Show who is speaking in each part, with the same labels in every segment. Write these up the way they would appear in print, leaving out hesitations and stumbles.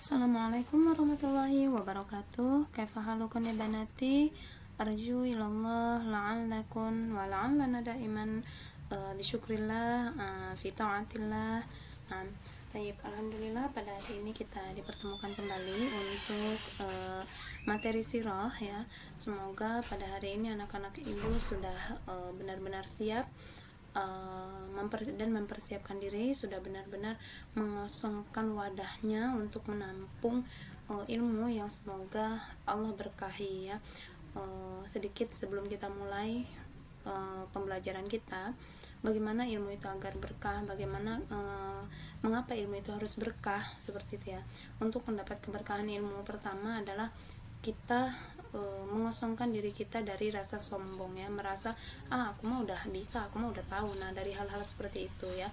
Speaker 1: Assalamualaikum warahmatullahi wabarakatuh. Kaifa halukum ya banati? Arju ilallah la'allakum wa la'allana daiman bisyukrillah fi ta'atillah. Tayyib, alhamdulillah pada hari ini kita dipertemukan kembali untuk materi sirah ya. Semoga pada hari ini anak-anak ibu sudah benar-benar siap dan mempersiapkan diri, sudah benar-benar mengosongkan wadahnya untuk menampung ilmu yang semoga Allah berkahi ya. Sedikit sebelum kita mulai pembelajaran kita, bagaimana ilmu itu agar berkah, bagaimana mengapa ilmu itu harus berkah, seperti itu ya. Untuk mendapat keberkahan ilmu, pertama adalah kita mengosongkan diri kita dari rasa sombong ya, merasa aku mah udah bisa, aku mah udah tahu. Nah, dari hal-hal seperti itu ya.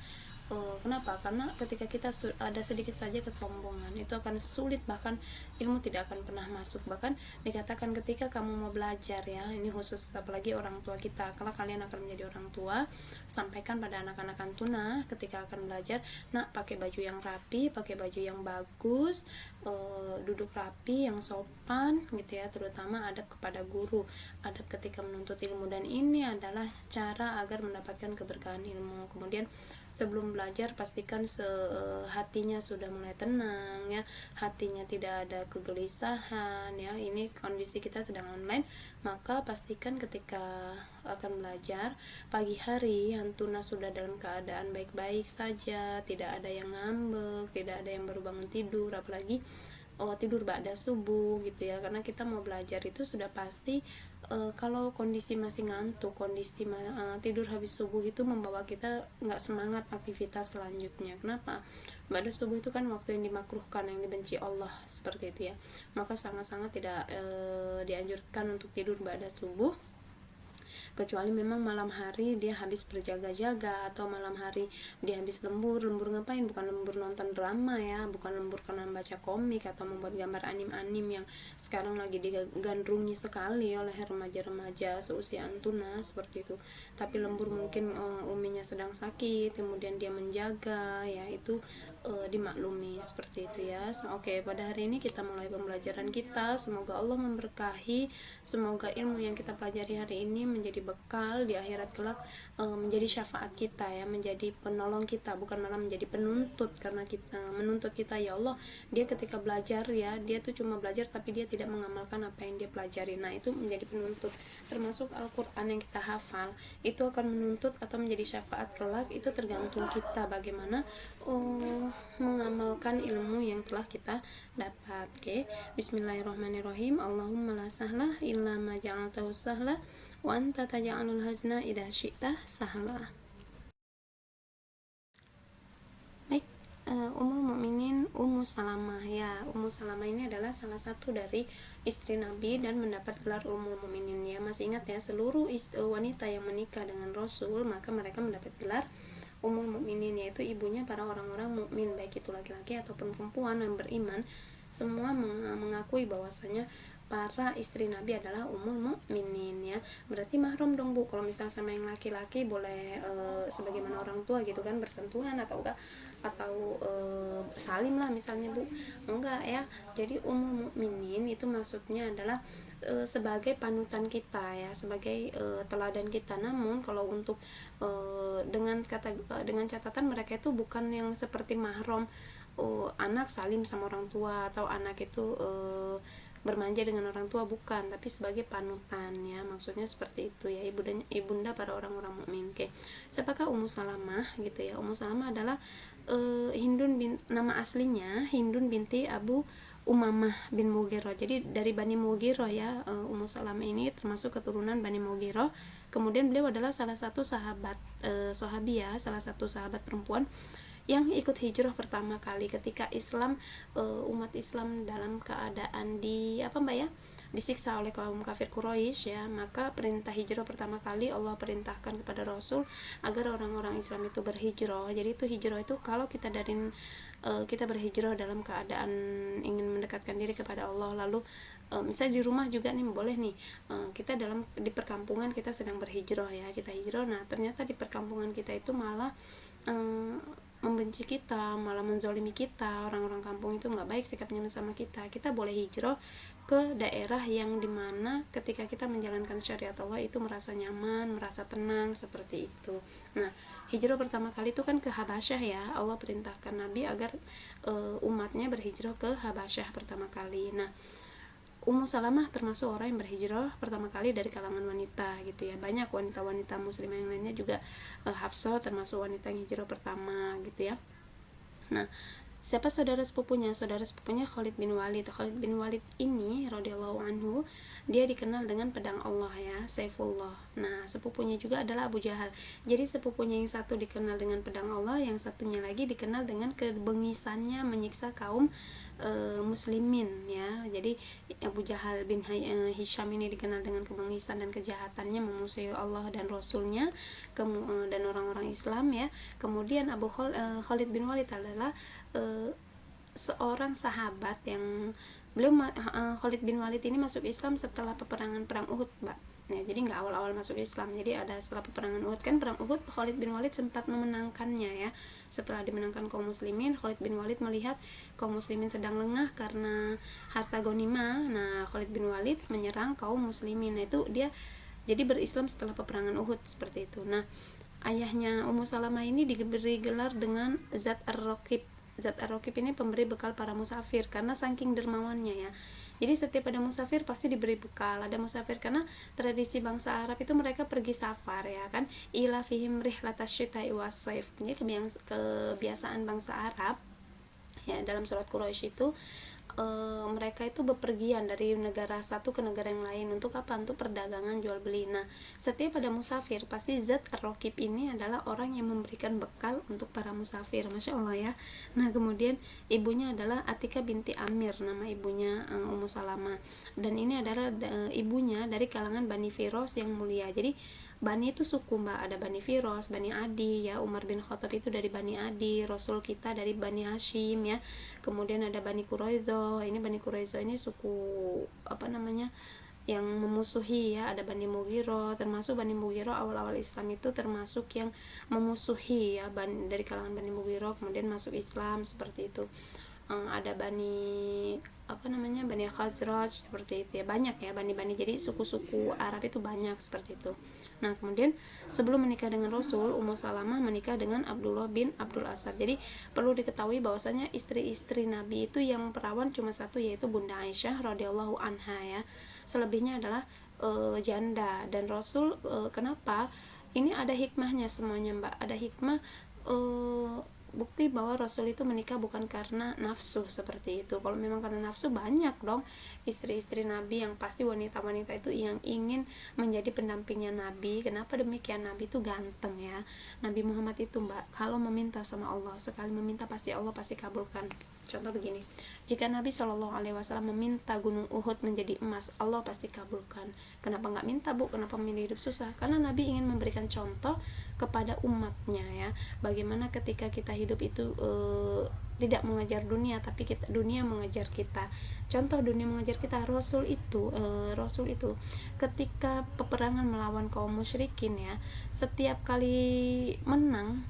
Speaker 1: Kenapa? Karena ketika kita ada sedikit saja kesombongan, itu akan sulit, bahkan ilmu tidak akan pernah masuk. Bahkan dikatakan ketika kamu mau belajar ya, ini khusus apalagi orang tua kita, kalau kalian akan menjadi orang tua, sampaikan pada anak-anak antuna ketika akan belajar, nak, pakai baju yang rapi, pakai baju yang bagus, duduk rapi, yang sopan gitu ya, terutama adab kepada guru, adab ketika menuntut ilmu. Dan ini adalah cara agar mendapatkan keberkahan ilmu. Kemudian sebelum belajar pastikan hatinya sudah mulai tenang ya, hatinya tidak ada kegelisahan ya. Ini kondisi kita sedang online, maka pastikan ketika akan belajar pagi hari antuna sudah dalam keadaan baik-baik saja, tidak ada yang ngambek, tidak ada yang baru bangun tidur, apalagi tidur ba'da subuh gitu ya. Karena kita mau belajar itu sudah pasti kalau kondisi masih ngantuk, kondisi tidur habis subuh itu membawa kita nggak semangat aktivitas selanjutnya. Kenapa? Ba'da subuh itu kan waktu yang dimakruhkan, yang dibenci Allah, seperti itu ya. Maka sangat-sangat tidak dianjurkan untuk tidur ba'da subuh, kecuali memang malam hari dia habis berjaga-jaga, atau malam hari dia habis lembur ngapain? Bukan lembur nonton drama ya, bukan lembur karena baca komik atau membuat gambar anim-anim yang sekarang lagi digandrungi sekali oleh remaja-remaja seusia antuna, seperti itu. Tapi lembur mungkin uminya sedang sakit, kemudian dia menjaga ya, itu dimaklumi, seperti itu ya. Oke, pada hari ini kita mulai pembelajaran kita. Semoga Allah memberkahi, semoga ilmu yang kita pelajari hari ini menjadi bekal di akhirat kelak, menjadi syafaat kita ya, menjadi penolong kita, bukan malah menjadi penuntut. Karena kita menuntut kita, ya Allah, dia ketika belajar ya, dia tuh cuma belajar tapi dia tidak mengamalkan apa yang dia pelajari. Nah, itu menjadi penuntut. Termasuk Al-Quran yang kita hafal, itu akan menuntut atau menjadi syafaat kelak, itu tergantung kita bagaimana mengamalkan ilmu yang telah kita dapat. Oke, bismillahirrahmanirrahim. Allahumma la sahlah illa ma ja'altahu sahlah wa anta taj'alul hazna idza syi'ta sahla. Baik, Ummul Mukminin Ummu Salamah ya. Ummu Salamah ini adalah salah satu dari istri Nabi dan mendapat gelar Ummul Mukminin ya. Masih ingat ya, seluruh wanita yang menikah dengan Rasul maka mereka mendapat gelar Ummul Mukminin, yaitu ibunya para orang-orang mukmin, baik itu laki-laki ataupun perempuan yang beriman, semua mengakui bahwasanya para istri Nabi adalah Ummul Mukminin ya. Berarti mahram dong Bu, kalau misal sama yang laki-laki boleh sebagaimana orang tua gitu kan, bersentuhan atau enggak, atau salim lah misalnya Bu, enggak ya. Jadi Ummul Mukminin itu maksudnya adalah sebagai panutan kita ya, sebagai teladan kita. Namun kalau untuk dengan catatan mereka itu bukan yang seperti mahram, anak salim sama orang tua atau anak itu bermanja dengan orang tua, bukan, tapi sebagai panutan ya, maksudnya seperti itu ya, ibunda para orang-orang mukmin. Oke, siapakah Ummu Salamah gitu ya? Ummu Salamah adalah nama aslinya Hindun binti Abu Umamah bin Mughirah. Jadi dari Bani Mughirah ya. Ummu Salamah ini termasuk keturunan Bani Mughirah. Kemudian beliau adalah salah satu sahabat sahabiah, salah satu sahabat perempuan yang ikut hijrah pertama kali ketika Islam, umat Islam dalam keadaan disiksa oleh kaum kafir Quraisy ya. Maka perintah hijrah pertama kali Allah perintahkan kepada Rasul agar orang-orang Islam itu berhijrah. Jadi itu hijrah itu kalau kita kita berhijrah dalam keadaan ingin mendekatkan diri kepada Allah. Lalu misalnya di rumah juga nih boleh nih, kita di perkampungan kita sedang berhijrah ya, kita hijrah. Nah ternyata di perkampungan kita itu malah membenci kita, malah menzolimi kita, orang-orang kampung itu nggak baik sikapnya sama kita, kita boleh hijrah ke daerah yang dimana ketika kita menjalankan syariat Allah itu merasa nyaman, merasa tenang, seperti itu. Nah, hijrah pertama kali itu kan ke Habasyah ya. Allah perintahkan Nabi agar umatnya berhijrah ke Habasyah pertama kali. Nah, Ummu Salamah termasuk orang yang berhijrah pertama kali dari kalangan wanita gitu ya. Banyak wanita-wanita muslimah yang lainnya juga, Hafsah termasuk wanita yang hijrah pertama gitu ya. Nah, siapa saudara sepupunya? Saudara sepupunya Khalid bin Walid. Khalid bin Walid ini radhiyallahu anhu, dia dikenal dengan pedang Allah ya, Saifullah. Nah, sepupunya juga adalah Abu Jahal. Jadi sepupunya yang satu dikenal dengan pedang Allah, yang satunya lagi dikenal dengan kebengisannya menyiksa kaum muslimin ya. Jadi Abu Jahal bin Hisham ini dikenal dengan kebengisan dan kejahatannya memusuhi Allah dan Rasulnya dan orang-orang Islam ya. Kemudian Khalid bin Walid adalah seorang sahabat yang Khalid bin Walid ini masuk Islam setelah peperangan perang Uhud, Mbak. Nah, jadi nggak awal-awal masuk Islam, jadi ada setelah peperangan Uhud. Kan perang Uhud Khalid bin Walid sempat memenangkannya ya. Setelah dimenangkan kaum muslimin, Khalid bin Walid melihat kaum muslimin sedang lengah karena harta ghanimah. Nah, Khalid bin Walid menyerang kaum muslimin. Nah, itu dia jadi berislam setelah peperangan Uhud seperti itu. Nah, ayahnya Ummu Salamah ini diberi gelar dengan Zat Ar-Raqib. Zat Ar-Raqib ini pemberi bekal para musafir karena saking dermawannya ya. Jadi setiap ada musafir pasti diberi bekal. Ada musafir karena tradisi bangsa Arab itu mereka pergi safar ya kan. Ila fihim rihlatash syita'i was-shaif. Jadi kebiasaan bangsa Arab ya, dalam surat Quraisy itu mereka itu bepergian dari negara satu ke negara yang lain. Untuk apa? Untuk perdagangan jual beli. Nah, setiap ada musafir pasti Zat Ar-Raqib ini adalah orang yang memberikan bekal untuk para musafir. Masya Allah ya. Nah, kemudian ibunya adalah Atika binti Amir, nama ibunya Ummu Salamah, dan ini adalah ibunya dari kalangan Bani Firos yang mulia. Jadi Bani itu suku, Mbak. Ada Bani Firos, Bani Adi ya. Umar bin Khattab itu dari Bani Adi, Rasul kita dari Bani Hashim ya. Kemudian ada Bani Quraizo. Ini Bani Quraizo ini suku yang memusuhi ya. Ada Bani Mughirah, termasuk Bani Mughirah awal-awal Islam itu termasuk yang memusuhi ya, dari kalangan Bani Mughirah kemudian masuk Islam seperti itu. Ada Bani Bani Khazraj seperti itu ya, banyak ya bani-bani. Jadi suku-suku Arab itu banyak seperti itu. Nah, kemudian sebelum menikah dengan Rasul, Ummu Salamah menikah dengan Abdullah bin Abdul Asad. Jadi perlu diketahui bahwasanya istri-istri Nabi itu yang perawan cuma satu, yaitu Bunda Aisyah radhiyallahu anha ya. Selebihnya adalah janda. Dan Rasul kenapa? Ini ada hikmahnya semuanya, Mbak. Ada hikmah bukti bahwa Rasul itu menikah bukan karena nafsu seperti itu. Kalau memang karena nafsu, banyak dong istri-istri Nabi yang pasti wanita-wanita itu yang ingin menjadi pendampingnya Nabi. Kenapa demikian? Nabi itu ganteng ya. Nabi Muhammad itu, Mbak, kalau meminta sama Allah, sekali meminta pasti Allah pasti kabulkan. Contoh begini, jika Nabi SAW meminta gunung Uhud menjadi emas, Allah pasti kabulkan. Kenapa nggak minta, Bu? Kenapa memilih hidup susah? Karena Nabi ingin memberikan contoh kepada umatnya ya, bagaimana ketika kita hidup itu tidak mengejar dunia, tapi dunia mengejar kita. Contoh dunia mengejar kita, Rasul itu ketika peperangan melawan kaum musyrikin ya, setiap kali menang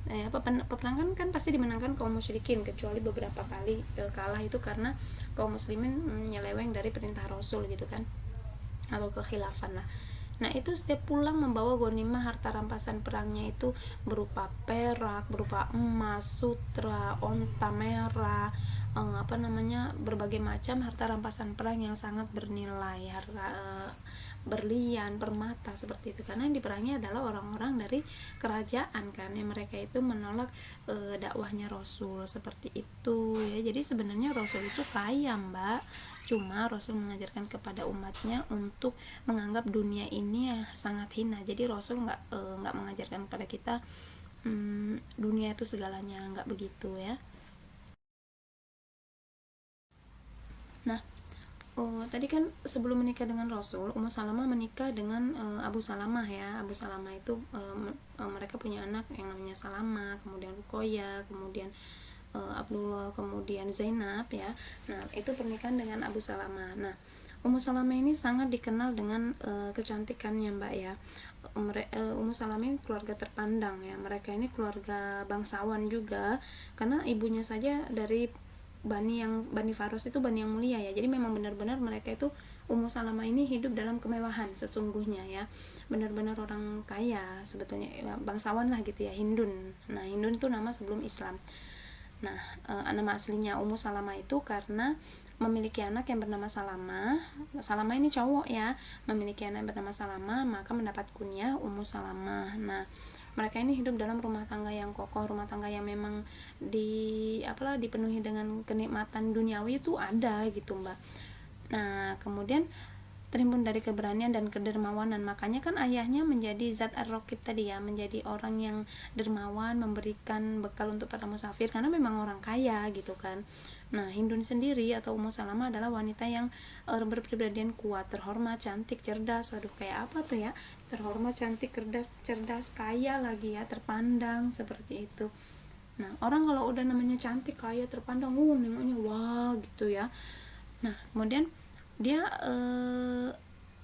Speaker 1: peperangan kan pasti dimenangkan kaum musyrikin, kecuali beberapa kali kalah itu karena kaum muslimin menyeleweng dari perintah Rasul gitu kan, atau kekhilafan lah. Nah, itu setiap pulang membawa ghanimah, harta rampasan perangnya itu berupa perak, berupa emas, sutra, onta merah, berbagai macam harta rampasan perang yang sangat bernilai, berlian, permata seperti itu. Karena yang diperangi adalah orang-orang dari kerajaan kan, yang mereka itu menolak dakwahnya Rasul seperti itu ya. Jadi sebenarnya Rasul itu kaya, Mbak. Cuma Rasul mengajarkan kepada umatnya untuk menganggap dunia ini sangat hina. Jadi Rasul nggak mengajarkan kepada kita dunia itu segalanya, nggak begitu ya. Nah, tadi kan sebelum menikah dengan Rasul, Ummu Salamah menikah dengan Abu Salamah ya. Abu Salamah itu mereka punya anak yang namanya Salamah, kemudian Ruqayyah, kemudian Abdullah, kemudian Zainab ya. Nah, itu pernikahan dengan Abu Salamah. Nah, Ummu Salamah ini sangat dikenal dengan kecantikannya, Mbak ya. Ummu Salamah ini keluarga terpandang ya, mereka ini keluarga bangsawan juga, karena ibunya saja dari Bani Faros itu Bani yang mulia ya, jadi memang benar-benar mereka itu Ummu Salamah ini hidup dalam kemewahan sesungguhnya ya, benar-benar orang kaya sebetulnya, bangsawan lah gitu ya, Hindun. Nah, Hindun itu nama sebelum Islam. Nah, nama aslinya Ummu Salamah itu karena memiliki anak yang bernama Salamah. Salamah ini cowok ya, memiliki anak yang bernama Salamah, maka mendapat kunyah Ummu Salamah. Nah, mereka ini hidup dalam rumah tangga yang kokoh, rumah tangga yang memang dipenuhi dengan kenikmatan duniawi itu ada gitu, Mbak. Nah, kemudian terhimpun dari keberanian dan kedermawanan, makanya kan ayahnya menjadi zat ar-raqib tadi ya, menjadi orang yang dermawan, memberikan bekal untuk para musafir karena memang orang kaya gitu kan. Nah, Hindun sendiri atau Ummu Salamah adalah wanita yang berpribadian kuat, terhormat, cantik, cerdas. Waduh, kayak apa tuh ya, terhormat, cantik, cerdas, kaya lagi ya, terpandang, seperti itu. Nah, orang kalau udah namanya cantik, kaya, terpandang, nengoknya wah gitu ya. Nah, kemudian dia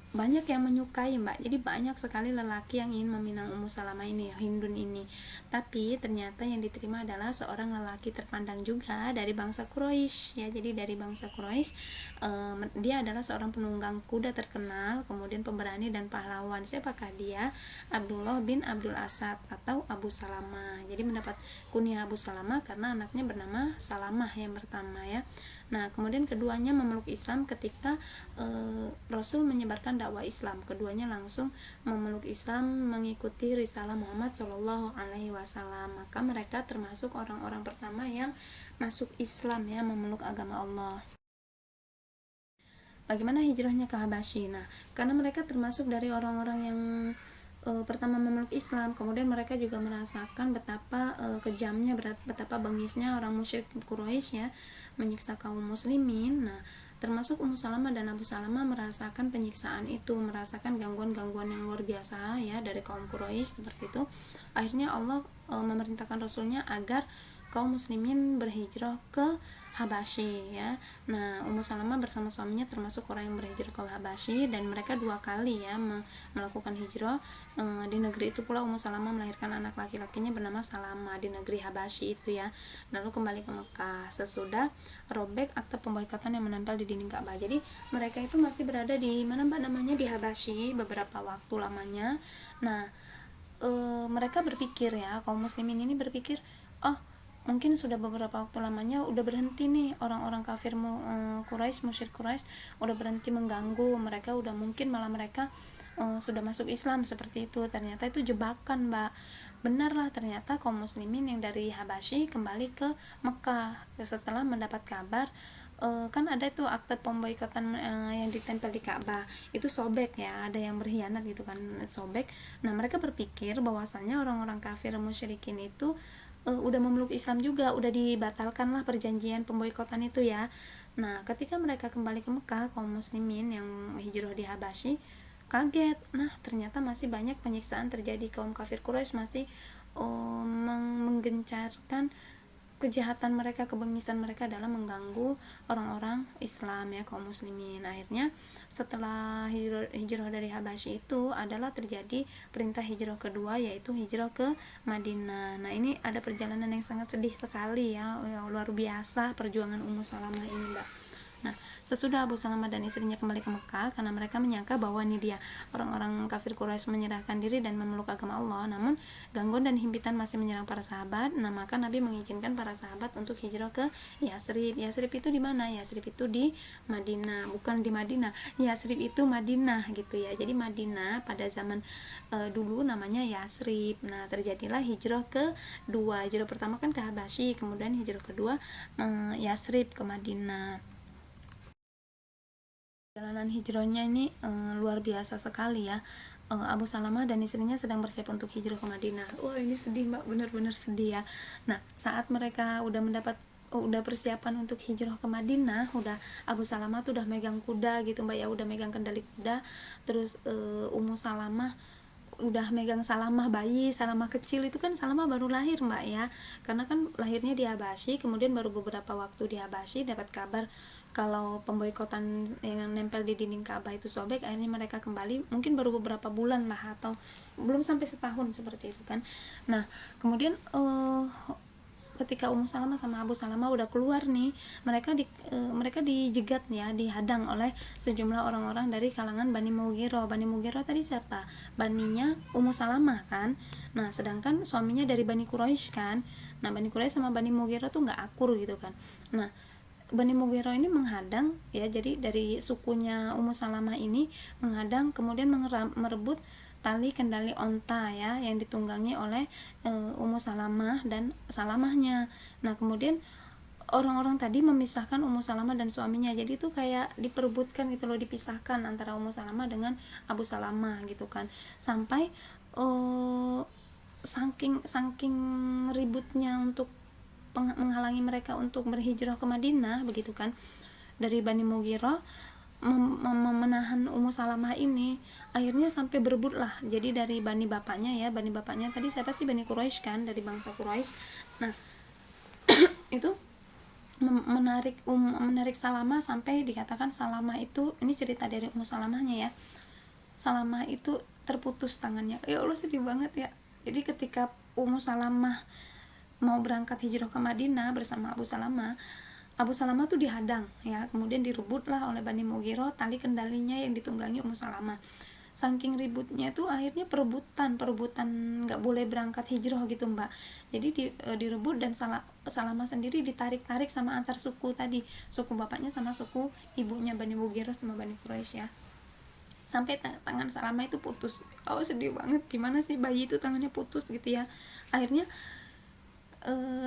Speaker 1: banyak yang menyukai, Mbak. Jadi banyak sekali lelaki yang ingin meminang Ummu Salamah ini, Hindun ini. Tapi ternyata yang diterima adalah seorang lelaki terpandang juga dari bangsa Quraisy ya. Jadi dari bangsa Quraisy, dia adalah seorang penunggang kuda terkenal, kemudian pemberani dan pahlawan. Siapakah dia? Abdullah bin Abdul Asad atau Abu Salamah. Jadi mendapat kunyah Abu Salamah karena anaknya bernama Salamah yang pertama ya. Nah, kemudian keduanya memeluk Islam ketika Rasul menyebarkan dakwah Islam. Keduanya langsung memeluk Islam, mengikuti risalah Muhammad Shallallahu Alaihi Wasallam. Maka mereka termasuk orang-orang pertama yang masuk Islam ya, memeluk agama Allah. Bagaimana hijrahnya ke Habasyi? Nah, karena mereka termasuk dari orang-orang yang pertama memeluk Islam, kemudian mereka juga merasakan betapa kejamnya, betapa bengisnya orang musyrik Quraisy ya, menyiksa kaum muslimin. Nah, termasuk Ummu Salamah dan Abu Salamah merasakan penyiksaan itu, merasakan gangguan-gangguan yang luar biasa ya dari kaum Quraisy seperti itu. Akhirnya Allah memerintahkan Rasulnya agar kaum muslimin berhijrah ke Habasyi ya. Nah, Ummu Salamah bersama suaminya termasuk orang yang berhijrah ke Habasyi, dan mereka 2 kali ya melakukan hijrah. Di negeri itu pula Ummu Salamah melahirkan anak laki-lakinya bernama Salamah di negeri Habasyi itu ya. Lalu kembali ke Mekah sesudah robek akta pemboikotan yang menempel di dinding Ka'bah. Jadi mereka itu masih berada di mana, Mbak, namanya, di Habasyi beberapa waktu lamanya. Nah, mereka berpikir ya, kaum muslimin ini berpikir, oh mungkin sudah beberapa waktu lamanya udah berhenti nih orang-orang kafir Quraisy, musyrik Quraisy udah berhenti mengganggu mereka, udah mungkin malah mereka sudah masuk Islam seperti itu. Ternyata itu jebakan, Mbak. Benarlah, ternyata kaum muslimin yang dari Habasyi kembali ke Mekah setelah mendapat kabar kan ada itu akte pemboikotan yang ditempel di Ka'bah itu sobek ya, ada yang berkhianat gitu kan, sobek. Nah, mereka berpikir bahwasanya orang-orang kafir musyrikin itu udah memeluk Islam juga, udah dibatalkan lah perjanjian pemboikotan itu ya. Nah, ketika mereka kembali ke Mekah, kaum muslimin yang hijrah di Habasyi kaget. Nah, ternyata masih banyak penyiksaan terjadi, kaum kafir Quraisy masih menggencarkan kejahatan mereka, kebengisan mereka dalam mengganggu orang-orang Islam ya, kaum muslimin. Akhirnya setelah hijrah dari Habasyi itu adalah terjadi perintah hijrah kedua, yaitu hijrah ke Madinah. Nah, ini ada perjalanan yang sangat sedih sekali ya, luar biasa perjuangan Ummu Salamah ini, Mbak. Nah, sesudah Abu Salamah dan istrinya kembali ke Mekah, karena mereka menyangka bahwa ini dia orang-orang kafir Quraisy menyerahkan diri dan memeluk agama Allah, namun gangguan dan himpitan masih menyerang para sahabat. Nah, maka Nabi mengizinkan para sahabat untuk hijrah ke Yasrib. Yasrib itu di mana? Yasrib itu di Madinah, bukan di Madinah. Yasrib itu Madinah gitu ya. Jadi Madinah pada zaman dulu namanya Yasrib. Nah, terjadilah hijrah kedua. Hijrah pertama kan ke Habasyi, kemudian hijrah kedua Yasrib ke Madinah. Perjalanan hijrahnya ini luar biasa sekali ya. Abu Salamah dan istrinya sedang bersiap untuk hijrah ke Madinah. Wah, ini sedih, Mbak, benar-benar sedih ya. Nah, saat mereka udah persiapan untuk hijrah ke Madinah, udah Abu Salamah tuh udah megang kuda gitu, Mbak ya, udah megang kendali kuda. Terus Ummu Salamah udah megang Salamah bayi, Salamah kecil itu kan Salamah baru lahir mbak ya, karena kan lahirnya di Habasyi, kemudian baru beberapa waktu di Habasyi dapat kabar kalau pemboikotan yang nempel di dinding Ka'bah itu sobek, akhirnya mereka kembali, mungkin baru beberapa bulan lah atau belum sampai setahun seperti itu kan. Nah kemudian ketika Ummu Salamah sama Abu Salamah udah keluar nih, mereka dijegat ya, dihadang oleh sejumlah orang-orang dari kalangan Bani Mughirah. Bani Mughirah tadi siapa? Baninya Ummu Salamah kan. Nah sedangkan suaminya dari Bani Quraisy kan. Nah Bani Quraisy sama Bani Mughirah tuh nggak akur gitu kan. Nah Bani Mughirah ini menghadang ya, jadi dari sukunya Ummu Salamah ini menghadang, kemudian merebut tali kendali onta ya yang ditunggangi oleh Ummu Salamah dan Salamahnya. Nah kemudian orang-orang tadi memisahkan Ummu Salamah dan suaminya, jadi itu kayak diperebutkan gitu loh, dipisahkan antara Ummu Salamah dengan Abu Salamah gitu kan, sampai saking ributnya untuk menghalangi mereka untuk berhijrah ke Madinah begitu kan, dari Bani Mughirah menahan Ummu Salamah ini, akhirnya sampai berebut lah. Jadi dari bani bapaknya ya, bani bapaknya tadi siapa sih? Bani Quraisy kan, dari bangsa Quraisy. Nah itu menarik Salamah sampai dikatakan Salamah itu, ini cerita dari Ummu Salamahnya ya, Salamah itu terputus tangannya. Ya Allah sedih banget ya. Jadi ketika Ummu Salamah mau berangkat hijrah ke Madinah bersama Abu Salamah, Abu Salamah tuh dihadang ya, kemudian direbutlah oleh Bani Mughirah tali kendalinya yang ditunggangi Ummu Salamah. Saking ributnya tuh akhirnya perebutan nggak boleh berangkat hijrah gitu mbak. Jadi direbut, dan Salamah sendiri ditarik-tarik sama antar suku tadi, suku bapaknya sama suku ibunya Bani Mughirah sama Bani Quraisy ya, sampai tangan Salamah itu putus. Oh sedih banget, gimana sih bayi itu tangannya putus gitu ya. Akhirnya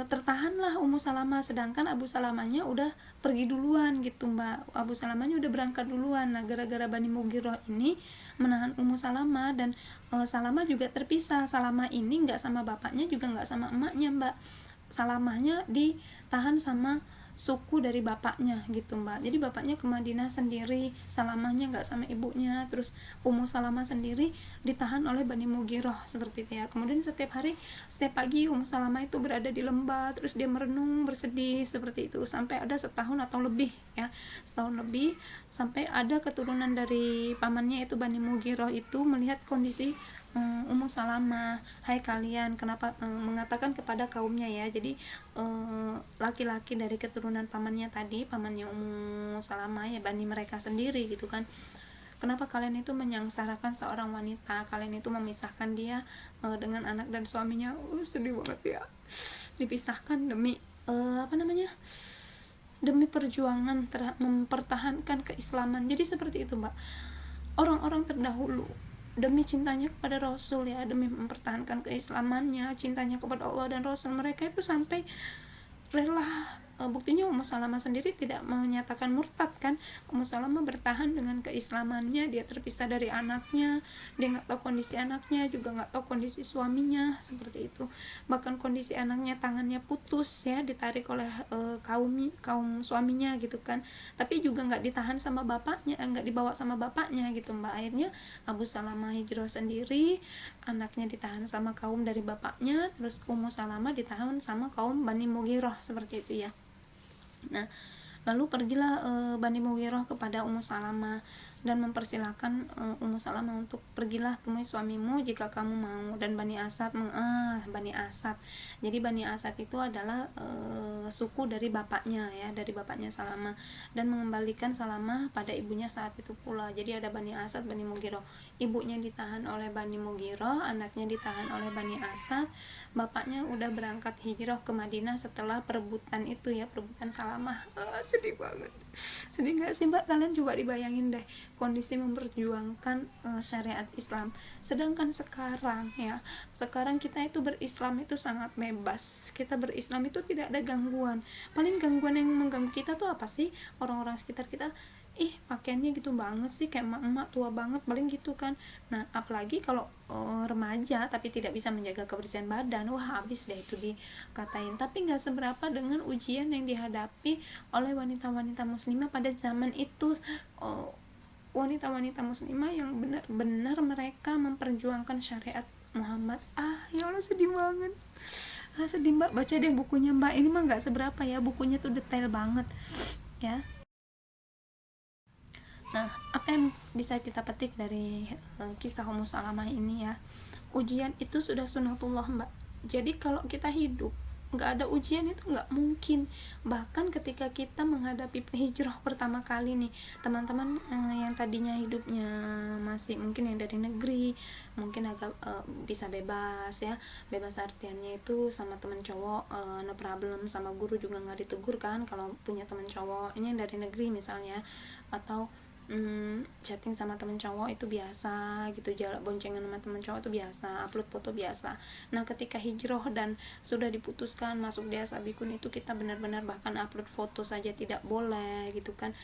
Speaker 1: tertahanlah Ummu Salamah, sedangkan Abu Salamahnya udah pergi duluan gitu mbak. Abu Salamahnya udah berangkat duluan. Nah gara-gara Bani Mughirah ini menahan Ummu Salamah, dan Salamah juga terpisah. Salamah ini nggak sama bapaknya juga nggak sama emaknya mbak. Salamahnya ditahan sama suku dari bapaknya gitu mbak. Jadi bapaknya ke Madinah sendiri, Salamahnya nggak sama ibunya. Terus Ummu Salamah sendiri ditahan oleh Bani Mughirah seperti itu ya. Kemudian setiap pagi Ummu Salamah itu berada di lembah, terus dia merenung bersedih seperti itu, sampai ada setahun atau lebih ya, setahun lebih, sampai ada keturunan dari pamannya itu Bani Mughirah itu melihat kondisi Ummu Salamah, hai kalian, kenapa mengatakan kepada kaumnya ya, jadi laki-laki dari keturunan pamannya tadi, pamannya Ummu Salamah ya, Bani mereka sendiri gitu kan, kenapa kalian itu menyangsarakan seorang wanita, kalian itu memisahkan dia dengan anak dan suaminya. Sedih banget ya, dipisahkan demi demi perjuangan mempertahankan keislaman. Jadi seperti itu mbak, orang-orang terdahulu demi cintanya kepada Rasul ya, demi mempertahankan keislamannya, cintanya kepada Allah dan Rasul, mereka itu sampai rela. Buktinya Ummu Salamah sendiri tidak menyatakan murtad kan. Ummu Salamah bertahan dengan keislamannya, dia terpisah dari anaknya, dia nggak tahu kondisi anaknya, juga nggak tahu kondisi suaminya seperti itu. Bahkan kondisi anaknya tangannya putus ya, ditarik oleh kaum suaminya gitu kan, tapi juga nggak ditahan sama bapaknya, nggak dibawa sama bapaknya gitu mbak. Akhirnya Abu Salamah hijrah sendiri, anaknya ditahan sama kaum dari bapaknya, terus Ummu Salamah ditahan sama kaum Bani Mughirah seperti itu ya. Nah lalu pergilah Bani Mughirah kepada Ummu Salamah dan mempersilahkan Ummu Salamah untuk pergilah temui suamimu jika kamu mau. Dan Bani Asad Bani Asad, jadi Bani Asad itu adalah suku dari bapaknya ya, dari bapaknya Salamah, dan mengembalikan Salamah pada ibunya saat itu pula. Jadi ada Bani Asad, Bani Mughirah, ibunya ditahan oleh Bani Mughirah, anaknya ditahan oleh Bani Asad, bapaknya udah berangkat hijrah ke Madinah setelah perebutan itu ya, perebutan Salamah. Sedih banget, sedih nggak sih mbak? Kalian coba dibayangin deh kondisi memperjuangkan syariat Islam, sedangkan sekarang ya, sekarang kita itu berislam itu sangat bebas, kita berislam itu tidak ada gangguan. Paling gangguan yang mengganggu kita tuh apa sih? Orang-orang sekitar kita, pakaiannya gitu banget sih, kayak emak-emak tua banget, paling gitu kan. Nah apalagi kalau remaja tapi tidak bisa menjaga kebersihan badan, wah habis deh itu dikatain. Tapi nggak seberapa dengan ujian yang dihadapi oleh wanita-wanita muslimah pada zaman itu. wanita-wanita muslimah yang benar-benar mereka memperjuangkan syariat Muhammad. Ya Allah, sedih banget. Sedih mbak, baca deh bukunya mbak, ini mah nggak seberapa ya, bukunya tuh detail banget ya. Nah, apa yang bisa kita petik dari kisah Ummu Salamah ini ya? Ujian itu sudah sunatullah mbak. Jadi kalau kita hidup nggak ada ujian itu nggak mungkin. Bahkan ketika kita menghadapi hijrah pertama kali nih, teman-teman yang tadinya hidupnya masih mungkin yang dari negeri, mungkin agak bisa bebas ya, bebas artiannya itu sama teman cowok no problem, sama guru juga nggak ditegur kan kalau punya teman cowok ini yang dari negeri misalnya, atau chatting sama temen cowok itu biasa gitu, jalan boncengan sama temen cowok itu biasa, upload foto biasa. Nah ketika hijrah dan sudah diputuskan masuk di Ashabikun itu kita benar-benar bahkan upload foto saja tidak boleh gitu kan.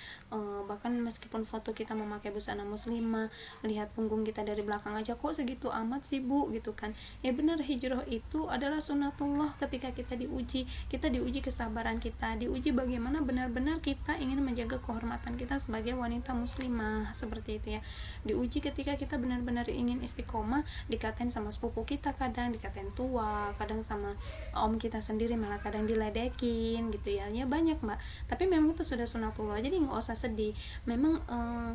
Speaker 1: Bahkan meskipun foto kita memakai busana muslimah, lihat punggung kita dari belakang aja kok segitu amat sih bu gitu kan. Ya benar, hijrah itu adalah sunatullah. Ketika kita diuji kesabaran kita, diuji bagaimana benar-benar kita ingin menjaga kehormatan kita sebagai wanita muslimah, seperti itu ya. Diuji ketika kita benar-benar ingin istiqomah, dikatain sama sepupu kita, kadang dikatain tua, kadang sama om kita sendiri malah kadang diledekin gitu ya. Ya banyak mbak, tapi memang itu sudah sunatullah, jadi nggak usah sedih. Memang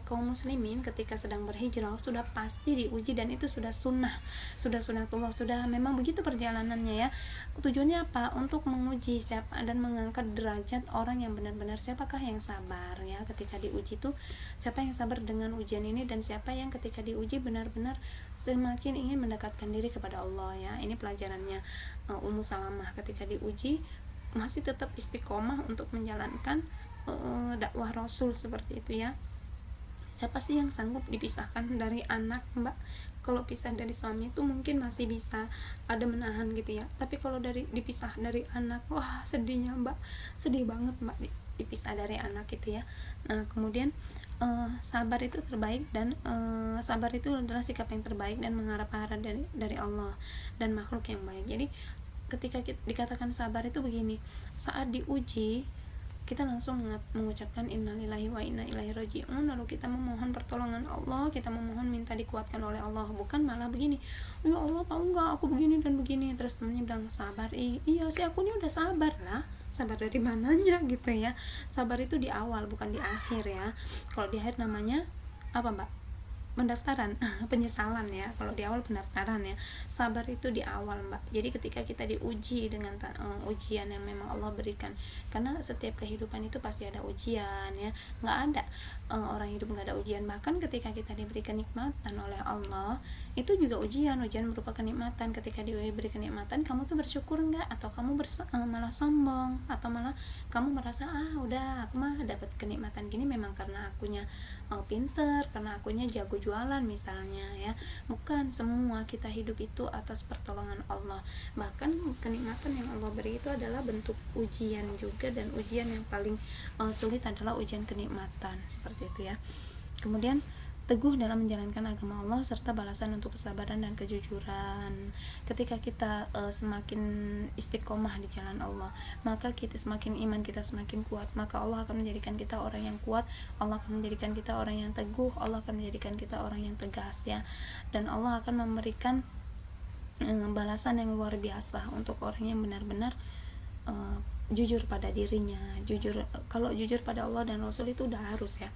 Speaker 1: kaum muslimin ketika sedang berhijrah sudah pasti diuji, dan itu sudah sunatullah, sudah memang begitu perjalanannya ya. Tujuannya apa? Untuk menguji siapa dan mengangkat derajat orang yang benar-benar siapakah yang sabar ya ketika diuji tuh, siapa yang sabar dengan ujian ini, dan siapa yang ketika diuji benar-benar semakin ingin mendekatkan diri kepada Allah ya. Ini pelajarannya Ummu Salamah ketika diuji masih tetap istiqomah untuk menjalankan dakwah Rasul, seperti itu ya. Siapa sih yang sanggup dipisahkan dari anak mbak? Kalau pisah dari suami itu mungkin masih bisa ada menahan gitu ya, tapi kalau dipisah dari anak, wah sedihnya mbak, sedih banget mbak dipisah dari anak gitu ya. Nah kemudian sabar itu terbaik, dan sabar itu adalah sikap yang terbaik dan mengharap-harap dari Allah dan makhluk yang baik. Jadi ketika dikatakan sabar itu begini, saat diuji kita langsung mengucapkan innalillahi wa inna ilaihi raji'un, lalu kita memohon pertolongan Allah, kita memohon minta dikuatkan oleh Allah, bukan malah begini, ya Allah tahu nggak aku begini dan begini, terus temennya bilang sabar, iya sih aku ini udah sabar lah, sabar dari mananya gitu ya. Sabar itu di awal bukan di akhir ya. Kalau di akhir namanya apa mbak? Pendaftaran, penyesalan ya. Kalau di awal pendaftaran ya, sabar itu di awal mbak. Jadi ketika kita diuji dengan ujian yang memang Allah berikan, karena setiap kehidupan itu pasti ada ujian ya, nggak ada orang hidup nggak ada ujian. Bahkan ketika kita diberi kenikmatan oleh Allah, itu juga ujian merupakan kenikmatan. Ketika diberi kenikmatan, kamu tuh bersyukur nggak, atau kamu malah sombong, atau malah kamu merasa udah aku mah dapat kenikmatan gini memang karena akunya pinter, karena akunya jago jualan misalnya ya. Bukan, semua kita hidup itu atas pertolongan Allah. Bahkan kenikmatan yang Allah beri itu adalah bentuk ujian juga, dan ujian yang paling sulit adalah ujian kenikmatan, seperti itu ya. Kemudian teguh dalam menjalankan agama Allah serta balasan untuk kesabaran dan kejujuran. Ketika kita semakin istiqomah di jalan Allah, maka kita semakin iman kita semakin kuat, maka Allah akan menjadikan kita orang yang kuat, Allah akan menjadikan kita orang yang teguh, Allah akan menjadikan kita orang yang tegas ya. Dan Allah akan memberikan balasan yang luar biasa untuk orang yang benar-benar jujur pada dirinya. Kalau jujur pada Allah dan Rasul itu udah harus ya.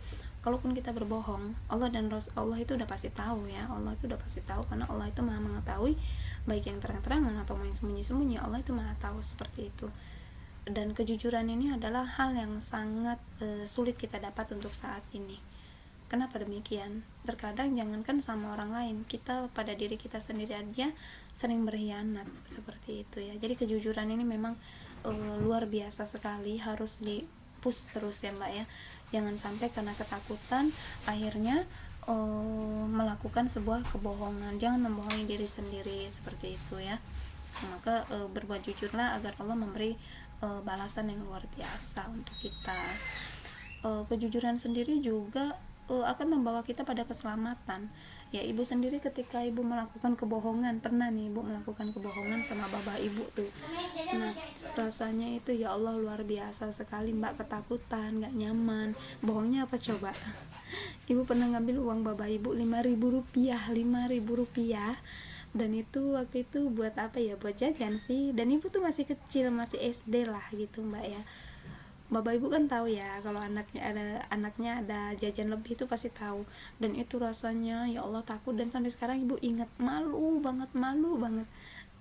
Speaker 1: Kalaupun kita berbohong, Allah dan Allah itu udah pasti tahu ya. Allah itu udah pasti tahu, karena Allah itu maha mengetahui baik yang terang-terangan atau yang sembunyi-sembunyi. Allah itu maha tahu, seperti itu. Dan kejujuran ini adalah hal yang sangat sulit kita dapat untuk saat ini. Kenapa demikian? Terkadang jangankan sama orang lain, kita pada diri kita sendiri aja sering berkhianat, seperti itu ya. Jadi kejujuran ini memang luar biasa sekali, harus di-push terus ya mbak ya. Jangan sampai karena ketakutan akhirnya melakukan sebuah kebohongan. Jangan membohongi diri sendiri, seperti itu ya. Maka berbuat jujurlah agar Allah memberi balasan yang luar biasa untuk kita. Kejujuran sendiri juga akan membawa kita pada keselamatan. Ya, ibu sendiri ketika ibu melakukan kebohongan, pernah nih ibu melakukan kebohongan sama bapak ibu tuh. Nah, rasanya itu ya Allah luar biasa sekali, mbak, ketakutan, gak nyaman. Bohongnya apa coba? Ibu pernah ngambil uang bapak ibu 5.000 rupiah, dan itu waktu itu buat apa ya, buat jajan sih. Dan ibu tuh masih kecil, masih SD lah gitu mbak ya. Bapak ibu kan tahu ya kalau anaknya ada jajan lebih itu pasti tahu. Dan itu rasanya ya Allah takut, dan sampai sekarang ibu ingat, malu banget.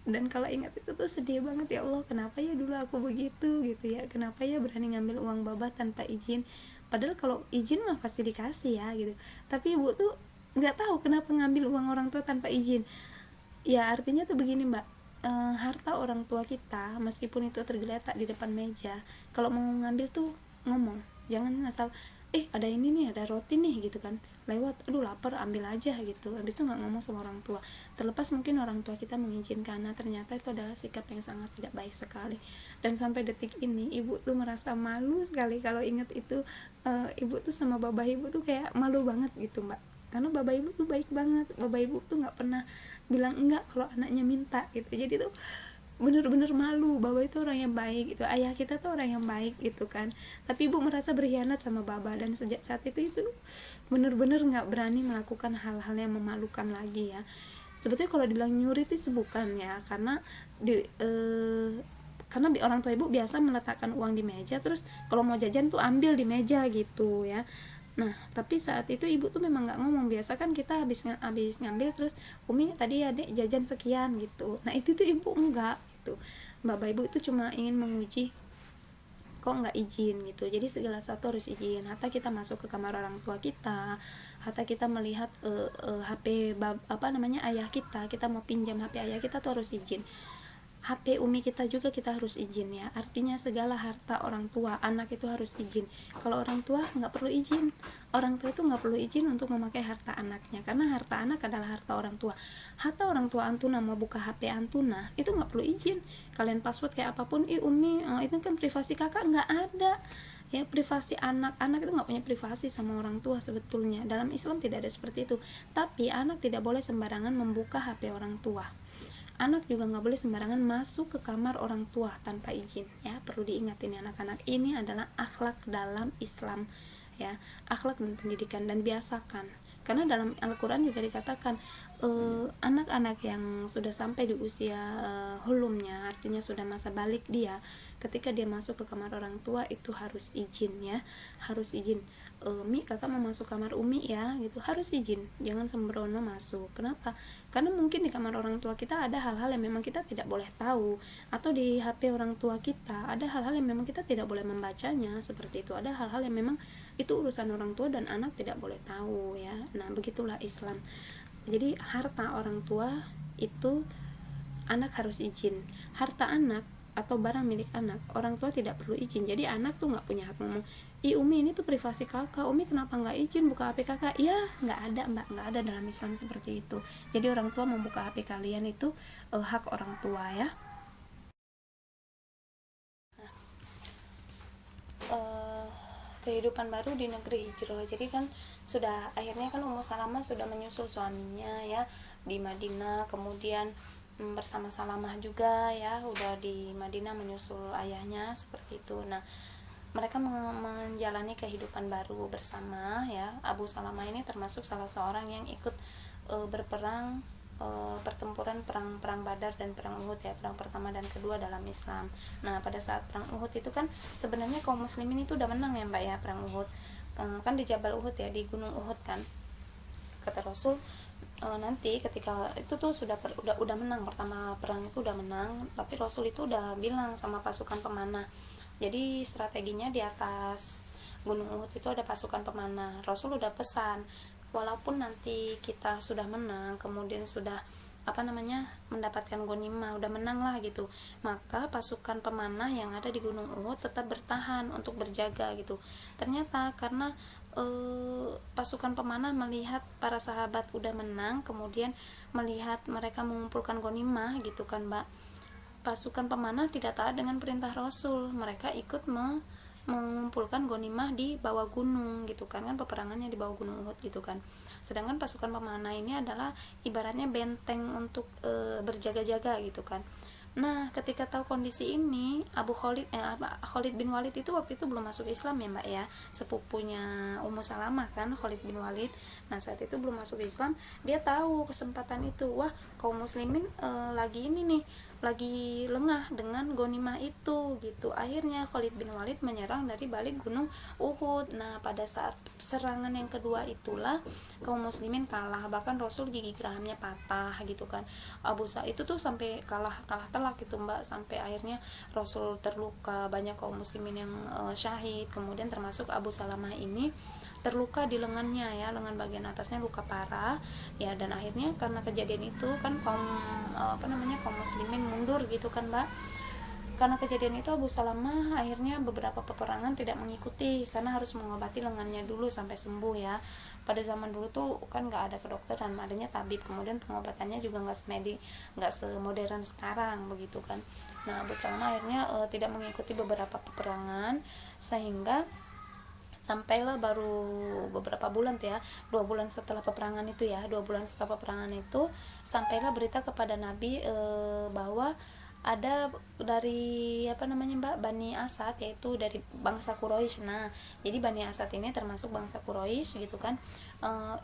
Speaker 1: Dan kalau ingat itu tuh sedih banget, ya Allah kenapa ya dulu aku begitu gitu ya, kenapa ya berani ngambil uang baba tanpa izin, padahal kalau izin mah pasti dikasih ya gitu. Tapi ibu tuh nggak tahu kenapa ngambil uang orang tua tanpa izin. Ya artinya tuh begini mbak, harta orang tua kita meskipun itu tergeletak di depan meja, kalau mau ngambil tuh ngomong, jangan asal ada ini nih, ada roti nih gitu kan, lewat, aduh lapar ambil aja gitu, habis itu nggak ngomong sama orang tua. Terlepas mungkin orang tua kita mengizinkan, karena ternyata itu adalah sikap yang sangat tidak baik sekali. Dan sampai detik ini ibu tuh merasa malu sekali kalau ingat itu. Ibu tuh sama bapak ibu tuh kayak malu banget gitu mbak, karena bapak ibu tuh baik banget. Bapak ibu tuh nggak pernah bilang enggak kalau anaknya minta gitu. Jadi tuh bener-bener malu, bapak itu orang yang baik gitu, ayah kita tuh orang yang baik gitu kan. Tapi ibu merasa berkhianat sama baba, dan sejak saat itu bener-bener nggak berani melakukan hal-hal yang memalukan lagi ya. Sebetulnya kalau dibilang nyuri itu bukan ya, karena karena orang tua ibu biasa meletakkan uang di meja, terus kalau mau jajan tuh ambil di meja gitu ya. Nah, tapi saat itu ibu tuh memang nggak ngomong. Biasa kan kita habis ngambil terus, Umi tadi adek jajan sekian gitu. Nah itu tuh ibu enggak gitu. Bapak ibu itu cuma ingin menguji kok nggak izin gitu. Jadi segala sesuatu harus izin. Hatta kita masuk ke kamar orang tua kita, hatta kita melihat HP ayah kita mau pinjam HP ayah kita tuh harus izin. HP umi kita juga kita harus izin ya. Artinya segala harta orang tua, anak itu harus izin. Kalau orang tua nggak perlu izin. Orang tua itu nggak perlu izin untuk memakai harta anaknya, karena harta anak adalah harta orang tua. Harta orang tua antuna mau buka HP antuna itu nggak perlu izin. Kalian password kayak apapun, umi itu kan privasi kakak, nggak ada ya. Privasi anak itu nggak punya privasi sama orang tua sebetulnya. Dalam Islam tidak ada seperti itu. Tapi anak tidak boleh sembarangan membuka HP orang tua. Anak juga nggak boleh sembarangan masuk ke kamar orang tua tanpa izin ya. Perlu diingatin ya anak-anak, ini adalah akhlak dalam Islam ya, akhlak dan pendidikan, dan biasakan. Karena dalam Al-Quran juga dikatakan anak-anak yang sudah sampai di usia hulumnya, artinya sudah masa balik dia, ketika dia masuk ke kamar orang tua itu harus izin ya, harus izin. Mi, kakak mau masuk kamar umi ya gitu, harus izin, jangan sembrono masuk. Kenapa? Karena mungkin di kamar orang tua kita ada hal-hal yang memang kita tidak boleh tahu, atau di HP orang tua kita ada hal-hal yang memang kita tidak boleh membacanya, seperti itu. Ada hal-hal yang memang itu urusan orang tua dan anak tidak boleh tahu ya. Nah begitulah Islam. Jadi harta orang tua itu anak harus izin. Harta anak atau barang milik anak, orang tua tidak perlu izin. Jadi anak tuh nggak punya hak ngomong, umi ini tuh privasi kakak, umi kenapa nggak izin buka HP kakak. Ya nggak ada mbak, nggak ada dalam Islam seperti itu. Jadi orang tua membuka HP kalian itu hak orang tua ya. Kehidupan baru di negeri hijrah. Jadi kan sudah akhirnya kan Ummu Salamah sudah menyusul suaminya ya di Madinah, kemudian bersama Salamah juga ya udah di Madinah menyusul ayahnya seperti itu. Nah mereka menjalani kehidupan baru bersama ya. Abu Salamah ini termasuk salah seorang yang ikut berperang pertempuran perang Badar dan perang Uhud ya, perang pertama dan kedua dalam Islam. Nah pada saat perang Uhud itu kan sebenarnya kaum muslimin itu udah menang ya mbak ya, perang Uhud kan di Jabal Uhud ya, di gunung Uhud kan. Kata Rasul nanti ketika itu tuh udah menang, pertama perang itu udah menang, tapi Rasul itu udah bilang sama pasukan pemanah. Jadi strateginya di atas gunung Uhud itu ada pasukan pemanah. Rasul udah pesan, walaupun nanti kita sudah menang, kemudian sudah mendapatkan ghanimah, udah menang lah gitu, maka pasukan pemanah yang ada di gunung Uhud tetap bertahan untuk berjaga gitu. Ternyata karena pasukan pemanah melihat para sahabat udah menang, kemudian melihat mereka mengumpulkan ghanimah gitu kan mbak, pasukan pemanah tidak taat dengan perintah Rasul, mereka ikut mengumpulkan ghanimah di bawah gunung gitu kan peperangannya di bawah gunung Uhud gitu kan. Sedangkan pasukan pemanah ini adalah ibaratnya benteng untuk berjaga-jaga gitu kan. Nah, ketika tahu kondisi ini, Khalid bin Walid itu waktu itu belum masuk Islam ya, Mbak ya. Sepupunya Ummu Salamah kan, Khalid bin Walid. Nah, saat itu belum masuk Islam, dia tahu kesempatan itu. Wah, kaum muslimin lagi ini nih, lagi lengah dengan ghanimah itu gitu. Akhirnya Khalid bin Walid menyerang dari balik gunung Uhud. Nah, pada saat serangan yang kedua itulah kaum muslimin kalah, bahkan Rasul gigi geraham patah gitu kan. Abu Sa'id itu tuh sampai kalah telak gitu Mbak, sampai akhirnya Rasul terluka, banyak kaum muslimin yang syahid, kemudian termasuk Abu Salamah ini terluka di lengannya ya, lengan bagian atasnya luka parah ya. Dan akhirnya karena kejadian itu kan kaum muslimin mundur gitu kan Mbak. Karena kejadian itu Abu Salamah akhirnya beberapa peperangan tidak mengikuti karena harus mengobati lengannya dulu sampai sembuh ya. Pada zaman dulu tuh kan nggak ada kedokteran, adanya tabib, kemudian pengobatannya juga nggak semodern sekarang begitu kan. Nah, Abu Salamah akhirnya tidak mengikuti beberapa peperangan, sehingga sampailah baru beberapa bulan tuh ya, 2 bulan setelah peperangan itu ya, 2 bulan setelah peperangan itu sampailah berita kepada Nabi bahwa ada dari Mbak, Bani Asad, yaitu dari bangsa Quraisy. Nah, jadi Bani Asad ini termasuk bangsa Quraisy gitu kan,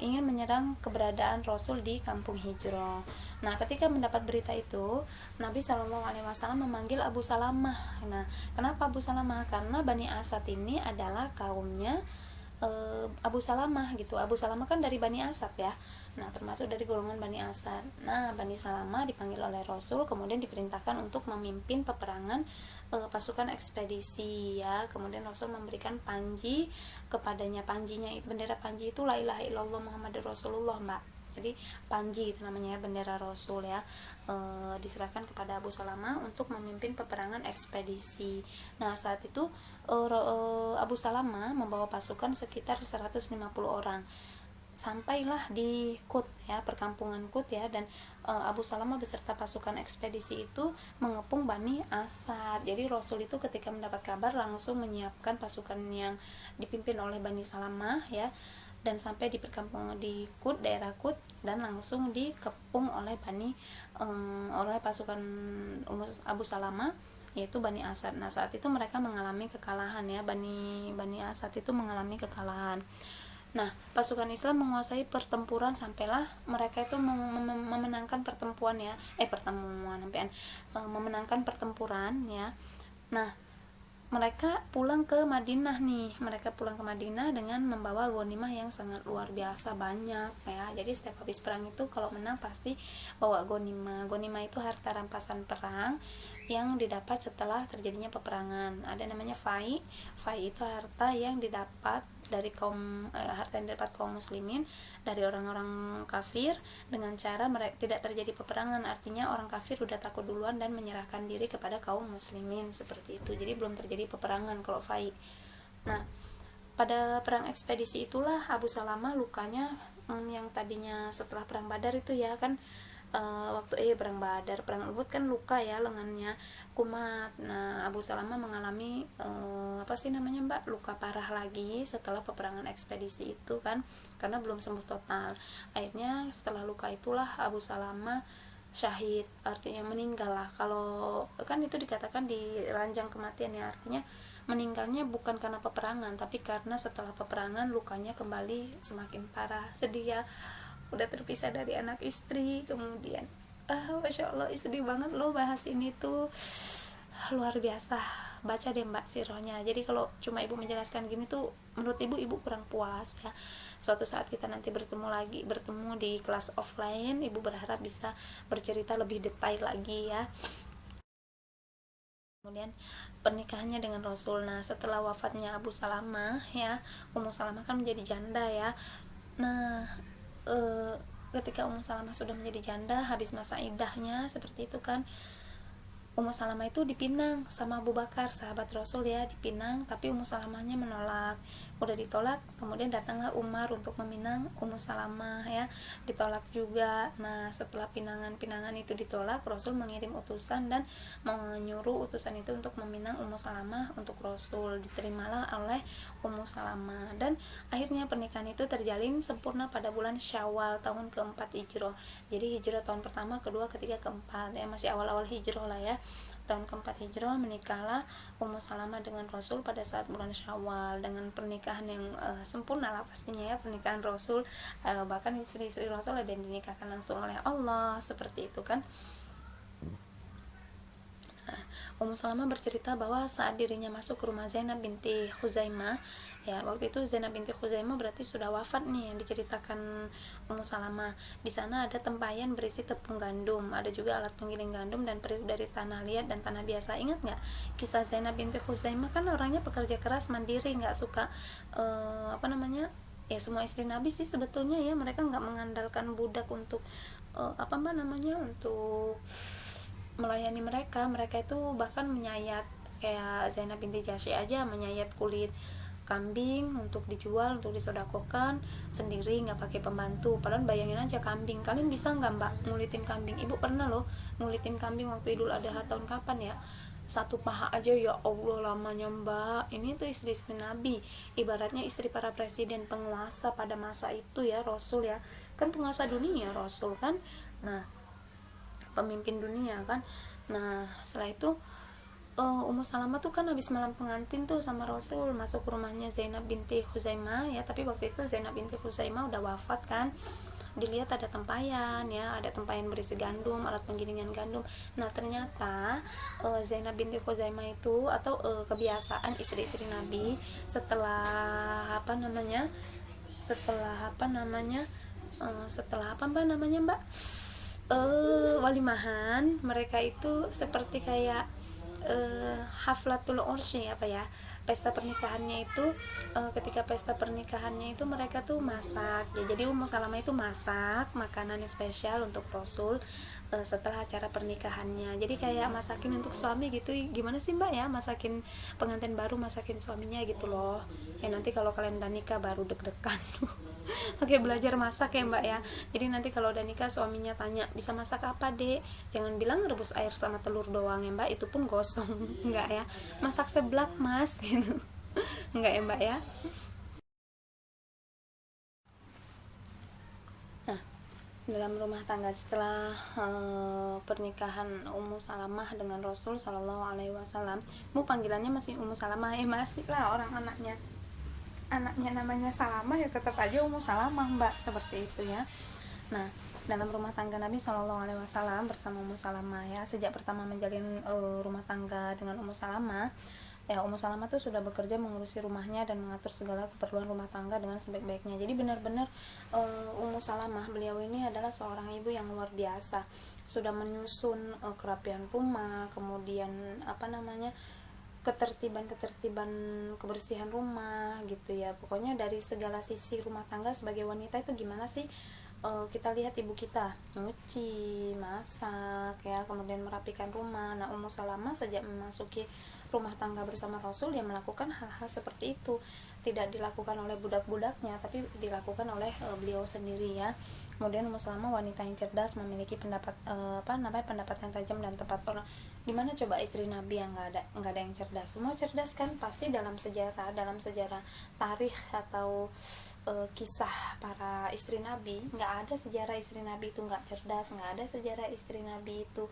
Speaker 1: ingin menyerang keberadaan Rasul di kampung Hijrah. Nah, ketika mendapat berita itu, Nabi Shallallahu Alaihi Wasallam memanggil Abu Salamah. Nah, kenapa Abu Salamah? Karena Bani Asad ini adalah kaumnya Abu Salamah gitu. Abu Salamah kan dari Bani Asad ya. Nah, termasuk dari golongan Bani Asad. Nah, Bani Salamah dipanggil oleh Rasul, kemudian diperintahkan untuk memimpin peperangan pasukan ekspedisi ya. Kemudian Rasul memberikan panji kepadanya. Bendera panji itu la ilaha illallah Muhammadur Rasulullah, Mbak. Jadi panji itu namanya bendera Rasul ya. Diserahkan kepada Abu Salamah untuk memimpin peperangan ekspedisi. Nah, saat itu Abu Salamah membawa pasukan sekitar 150 orang. Sampailah di Kut ya, perkampungan Kut ya, dan Abu Salamah beserta pasukan ekspedisi itu mengepung Bani Asad. Jadi Rasul itu ketika mendapat kabar langsung menyiapkan pasukan yang dipimpin oleh Bani Salamah ya, dan sampai di perkampungan di Kut, daerah Kut, dan langsung dikepung oleh pasukan Abu Salamah, yaitu Bani Asad. Nah, saat itu mereka mengalami kekalahan ya, Bani Asad itu mengalami kekalahan. Nah, pasukan Islam menguasai pertempuran sampailah mereka itu memenangkan memenangkan pertempuran ya. Nah, mereka pulang ke Madinah dengan membawa ghanimah yang sangat luar biasa banyak ya. Jadi setiap habis perang itu kalau menang pasti bawa ghanimah itu harta rampasan perang yang didapat setelah terjadinya peperangan. Ada namanya fai itu harta yang didapat dari harta yang didapat kaum muslimin dari orang-orang kafir dengan cara mereka tidak terjadi peperangan. Artinya orang kafir udah takut duluan dan menyerahkan diri kepada kaum muslimin, seperti itu. Jadi belum terjadi peperangan kalau fai. Nah, pada perang ekspedisi itulah Abu Salamah lukanya yang tadinya setelah perang Badar itu ya kan, perang Uhud kan luka ya, lengannya kumat. Nah, Abu Salamah mengalami luka parah lagi setelah peperangan ekspedisi itu kan, karena belum sembuh total. Akhirnya setelah luka itulah Abu Salamah syahid, artinya meninggal lah. Kalau kan itu dikatakan di ranjang kematian ya, artinya meninggalnya bukan karena peperangan, tapi karena setelah peperangan lukanya kembali semakin parah. Sedih ya, udah terpisah dari anak istri, kemudian Masya Allah sedih banget loh bahas ini tuh, luar biasa. Baca deh Mbak sirohnya. Jadi kalau cuma ibu menjelaskan gini tuh menurut ibu kurang puas ya. Suatu saat kita nanti bertemu di kelas offline, ibu berharap bisa bercerita lebih detail lagi ya. Kemudian pernikahannya dengan Rasul. Nah, setelah wafatnya Abu Salamah ya, Ummu Salamah kan menjadi janda ya. Nah, ketika Ummu Salamah sudah menjadi janda, habis masa iddahnya seperti itu kan, Ummu Salamah itu dipinang sama Abu Bakar, sahabat Rasul ya, dipinang, tapi Ummu Salamahnya menolak. udah ditolak, kemudian datanglah Umar untuk meminang Ummu Salamah ya, ditolak juga. Nah setelah pinangan itu ditolak, Rasul mengirim utusan dan menyuruh utusan itu untuk meminang Ummu Salamah untuk Rasul. Diterimalah oleh Ummu Salamah dan akhirnya pernikahan itu terjalin sempurna pada bulan Syawal tahun keempat Hijrah. Jadi hijrah tahun pertama, kedua, ketiga, keempat ya, masih awal-awal hijrah lah ya. Tahun keempat hijrah menikahlah Ummu Salamah dengan Rasul pada saat bulan Syawal, dengan pernikahan yang sempurna lah pastinya ya, pernikahan Rasul, bahkan istri-istri Rasul ada yang dinikahkan langsung oleh Allah seperti itu kan. Ummu Salamah bercerita bahwa saat dirinya masuk ke rumah Zainab binti Khuzaimah ya, waktu itu Zainab binti Khuzaimah berarti sudah wafat nih yang diceritakan Ummu Salamah. Di sana ada tempayan berisi tepung gandum, ada juga alat penggiling gandum dan periuk dari tanah liat dan tanah biasa. Ingat nggak kisah Zainab binti Khuzaimah? Kan orangnya pekerja keras, mandiri, nggak suka ya semua istri Nabi sih sebetulnya ya, mereka nggak mengandalkan budak untuk untuk melayani mereka itu bahkan menyayat, kayak Zainab binti Jahsy aja menyayat kulit kambing untuk dijual, untuk disodakokan sendiri, nggak pakai pembantu. Padahal bayangin aja kambing, kalian bisa nggak mbak ngulitin kambing? Ibu pernah loh ngulitin kambing waktu Idul Adha tahun kapan ya, satu paha aja ya Allah lamanya mbak. Ini tuh istri-istri Nabi, ibaratnya istri para presiden, penguasa pada masa itu ya, Rasul ya kan penguasa dunia Rasul kan, nah pemimpin dunia kan. Nah setelah itu Ummu Salamah tuh kan habis malam pengantin tuh sama Rasul, masuk ke rumahnya Zainab binti Khuzaimah ya, tapi waktu itu Zainab binti Khuzaimah udah wafat kan. Dilihat ada tempayan ya, ada tempayan berisi gandum, alat penggilingan gandum. Nah ternyata Zainab binti Khuzaimah itu atau kebiasaan istri-istri Nabi setelah mbak walimahan, mereka itu seperti kayak haflatul ursy pesta pernikahannya itu, ketika pesta pernikahannya itu mereka tuh masak ya. Jadi Ummu Salamah itu masak makanan yang spesial untuk Rasul setelah acara pernikahannya. Jadi kayak masakin untuk suami gitu. Gimana sih mbak ya, masakin pengantin baru, masakin suaminya gitu loh ya. Nanti kalau kalian udah nikah baru deg-degan oke, belajar masak ya mbak ya. Jadi nanti kalau udah nikah suaminya tanya, bisa masak apa dek, jangan bilang rebus air sama telur doang ya mbak, itu pun gosong enggak ya, masak seblak mas gitu enggak ya mbak ya. Nah dalam rumah tangga setelah pernikahan Ummu Salamah dengan Rasul Shallallahu Alaihi Wasallam, panggilannya masih Ummu Salamah masih lah, orang anaknya namanya Salamah ya tetap aja Ummu Salamah mbak, seperti itu ya. Nah dalam rumah tangga Nabi Shallallahu Alaihi Wasallam bersama Ummu Salamah ya, sejak pertama menjalin rumah tangga dengan Ummu Salamah ya, Ummu Salamah tuh sudah bekerja mengurusi rumahnya dan mengatur segala keperluan rumah tangga dengan sebaik-baiknya. Jadi benar-benar Ummu Salamah, beliau ini adalah seorang ibu yang luar biasa, sudah menyusun kerapian rumah, kemudian ketertiban kebersihan rumah gitu ya. Pokoknya dari segala sisi rumah tangga sebagai wanita itu gimana sih, kita lihat ibu kita nyuci, masak ya, kemudian merapikan rumah. Nah Ummu Salamah sejak memasuki rumah tangga bersama Rasul, dia melakukan hal-hal seperti itu. Tidak dilakukan oleh budak-budaknya, tapi dilakukan oleh beliau sendiri ya. Kemudian Ummu Salamah wanita yang cerdas, memiliki pendapat yang tajam dan tepat. Orang dimana coba istri Nabi yang nggak ada yang cerdas? Semua cerdas kan, pasti dalam sejarah tarikh atau kisah para istri Nabi, nggak ada sejarah istri Nabi itu nggak cerdas, nggak ada sejarah istri Nabi itu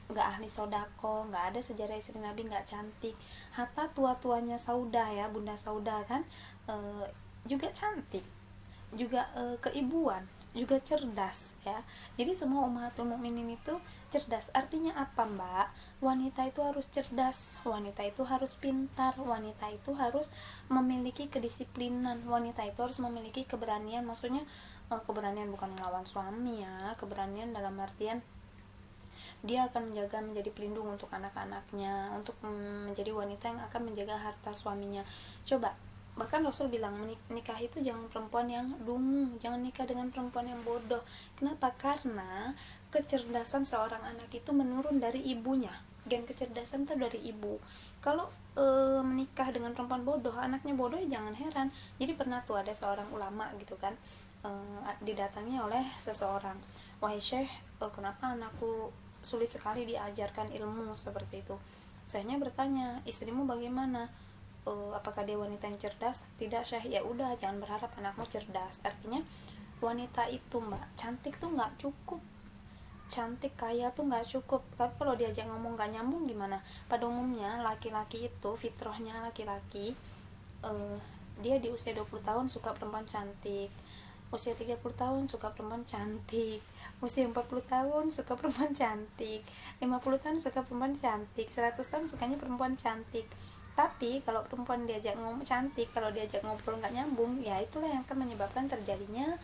Speaker 1: nggak ahli sodako, nggak ada sejarah istri Nabi nggak cantik. Hatta tua-tuanya Saudah ya, Bunda Saudah kan juga cantik, juga keibuan, juga cerdas ya. Jadi semua ummahatul mukminin itu cerdas. Artinya apa mbak? Wanita itu harus cerdas, wanita itu harus pintar, wanita itu harus memiliki kedisiplinan, wanita itu harus memiliki keberanian. Maksudnya keberanian bukan melawan suami ya, keberanian dalam artian dia akan menjadi pelindung untuk anak-anaknya, untuk menjadi wanita yang akan menjaga harta suaminya. Coba, bahkan Rasul bilang nikah itu jangan perempuan yang dungu, jangan nikah dengan perempuan yang bodoh. Kenapa? Karena kecerdasan seorang anak itu menurun dari ibunya. gen kecerdasan tuh dari ibu. Kalau menikah dengan perempuan bodoh, anaknya bodoh, ya jangan heran. Jadi pernah tuh ada seorang ulama gitu kan, didatangi oleh seseorang, wahai syekh, kenapa anakku sulit sekali diajarkan ilmu seperti itu. Syekhnya bertanya, istrimu bagaimana? Apakah dia wanita yang cerdas? Tidak syekh. Ya udah, jangan berharap anakmu cerdas. Artinya wanita itu mbak, cantik tuh nggak cukup, cantik kaya tuh nggak cukup, tapi kalau diajak ngomong nggak nyambung gimana. Pada umumnya laki-laki itu fitrahnya laki-laki, uh, dia di usia 20 tahun suka perempuan cantik, usia 30 tahun suka perempuan cantik, usia 40 tahun suka perempuan cantik, 50 tahun suka perempuan cantik, 100 tahun sukanya perempuan cantik. Tapi kalau perempuan diajak ngomong cantik, kalau diajak ngobrol nggak nyambung, ya itulah yang akan menyebabkan terjadinya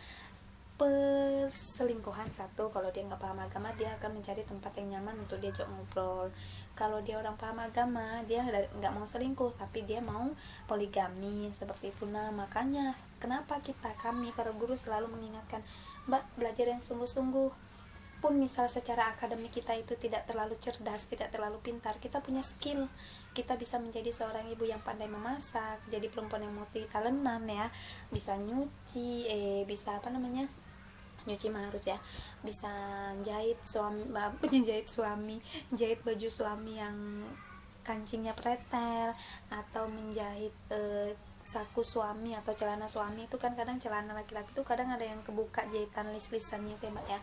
Speaker 1: perselingkuhan. Satu, kalau dia nggak paham agama, dia akan mencari tempat yang nyaman untuk diajak ngobrol. Kalau dia orang paham agama, dia nggak mau selingkuh, tapi dia mau poligami seperti itu. Nah makanya kenapa kami para guru selalu mengingatkan, mbak, belajar yang sungguh-sungguh. Pun misal secara akademik kita itu tidak terlalu cerdas, tidak terlalu pintar, kita punya skill, kita bisa menjadi seorang ibu yang pandai memasak, jadi perempuan yang multi talentan ya, bisa nyuci, bisa apa namanya, nyuci mah harus ya, bisa jahit suami, jahit baju suami yang kancingnya pretel, atau menjahit saku suami atau celana suami. Itu kan kadang celana laki-laki itu kadang ada yang kebuka jahitan list-listannya ya mbak ya.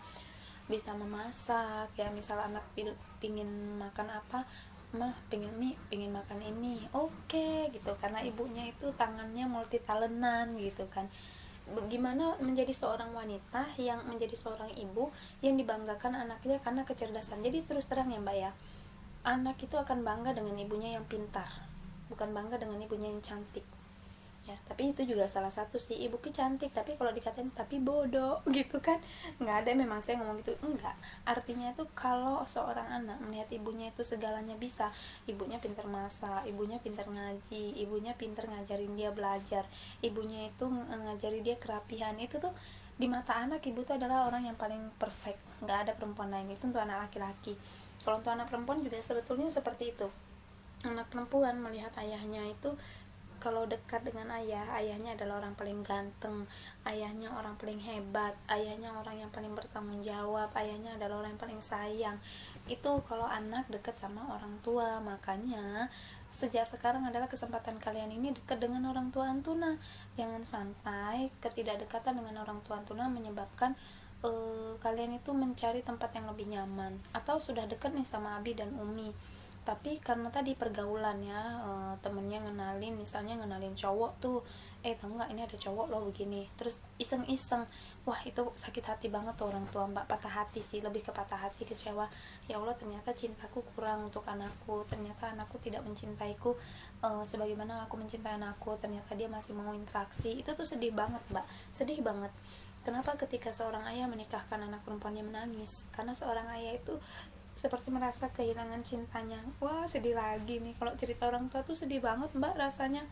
Speaker 1: Bisa memasak ya, misal anak pingin makan apa, mah pingin mie, pingin makan ini, oke gitu, karena ibunya itu tangannya multi talentan gitu kan. Bagaimana menjadi seorang wanita yang menjadi seorang ibu yang dibanggakan anaknya karena kecerdasan. Jadi terus terang ya mbak ya, anak itu akan bangga dengan ibunya yang pintar, bukan bangga dengan ibunya yang cantik ya. Tapi itu juga salah satu sih, ibuku cantik tapi kalau dikatain tapi bodoh gitu kan, nggak ada memang saya ngomong gitu, enggak. Artinya itu kalau seorang anak melihat ibunya itu segalanya bisa, ibunya pintar masak, ibunya pintar ngaji, ibunya pintar ngajarin dia belajar, ibunya itu ngajari dia kerapihan, itu tuh di mata anak ibu tuh adalah orang yang paling perfect, nggak ada perempuan lain. Itu untuk anak laki-laki. Kalau untuk anak perempuan juga sebetulnya seperti itu. Anak perempuan melihat ayahnya itu, kalau dekat dengan ayahnya adalah orang paling ganteng, ayahnya orang paling hebat, ayahnya orang yang paling bertanggung jawab, ayahnya adalah orang yang paling sayang. Itu kalau anak dekat sama orang tua. Makanya sejak sekarang adalah kesempatan kalian ini dekat dengan orang tua antuna. Jangan sampai ketidakdekatan dengan orang tua antuna menyebabkan kalian itu mencari tempat yang lebih nyaman, atau sudah dekat nih sama abi dan umi, tapi karena tadi pergaulan ya, temennya ngenalin, misalnya ngenalin cowok tuh, tahu nggak ini ada cowok loh begini, terus iseng-iseng, wah itu sakit hati banget tuh orang tua mbak, patah hati sih, lebih ke patah hati, kecewa. Ya Allah, ternyata cintaku kurang untuk anakku, ternyata anakku tidak mencintaiku sebagaimana aku mencintai anakku, ternyata dia masih mau interaksi. Itu tuh sedih banget mbak, sedih banget. Kenapa ketika seorang ayah menikahkan anak perempuannya menangis? Karena seorang ayah itu seperti merasa kehilangan cintanya. Wah sedih lagi nih, kalau cerita orang tua tuh sedih banget mbak rasanya.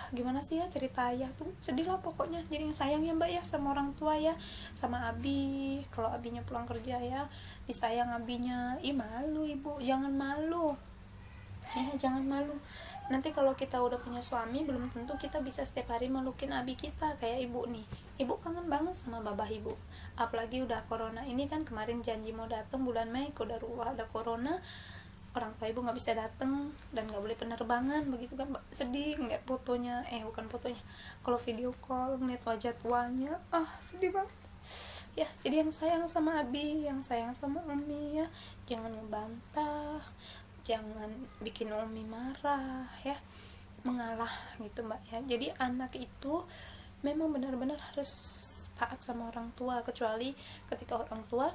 Speaker 1: Gimana sih ya, cerita ayah tuh sedih lah pokoknya. Jadi sayang ya mbak ya sama orang tua ya, sama abi. Kalau abinya pulang kerja ya disayang abinya. Ih malu ibu, jangan malu ya, jangan malu. Nanti kalau kita udah punya suami, belum tentu kita bisa setiap hari melukin abi kita. Kayak ibu nih, ibu kangen banget sama babah ibu, apalagi udah corona ini kan. Kemarin janji mau datang bulan Mei, kok udah ada corona, orang tua ibu nggak bisa datang dan nggak boleh penerbangan begitu kan. Sedih ngeliat fotonya, bukan fotonya, kalau video call ngeliat wajah tuanya, sedih banget ya. Jadi yang sayang sama abi, yang sayang sama umi ya, jangan ngebantah, jangan bikin umi marah ya, mengalah gitu mbak ya. Jadi anak itu memang benar-benar harus taat sama orang tua, kecuali ketika orang tua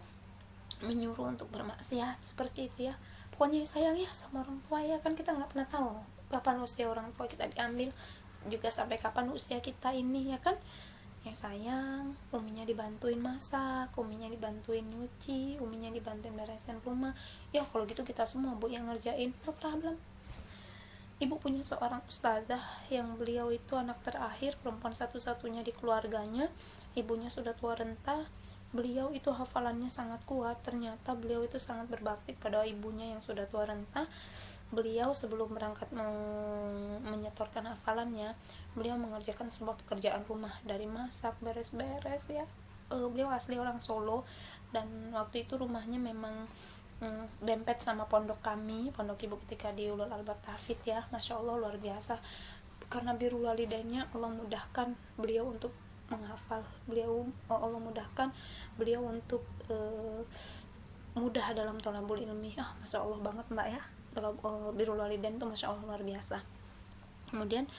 Speaker 1: menyuruh untuk bermaksiat seperti itu ya. Pokoknya sayang ya sama orang tua ya, kan kita nggak pernah tahu kapan usia orang tua kita diambil, juga sampai kapan usia kita ini ya kan. Yang sayang, uminya dibantuin masak, uminya dibantuin nyuci, uminya dibantuin beresin rumah ya. Kalau gitu kita semua bu yang ngerjain, no problem. Ibu punya seorang ustazah yang beliau itu anak terakhir, perempuan satu-satunya di keluarganya, ibunya sudah tua renta, beliau itu hafalannya sangat kuat. Ternyata beliau itu sangat berbakti pada ibunya yang sudah tua renta. Beliau sebelum berangkat menyetorkan hafalannya, beliau mengerjakan sebuah pekerjaan rumah, dari masak, beres-beres ya. Beliau asli orang Solo, dan waktu itu rumahnya memang dempet sama pondok kami, pondok ibu ketika di Ulul Albab Tahfidz ya. Masya Allah, luar biasa. Karena birrul walidainnya, Allah mudahkan beliau untuk menghafal, Allah mudahkan beliau untuk mudah dalam thalabul ilmi. Masya Allah banget mbak ya, kalau birrul walidain itu Masya Allah luar biasa. Kemudian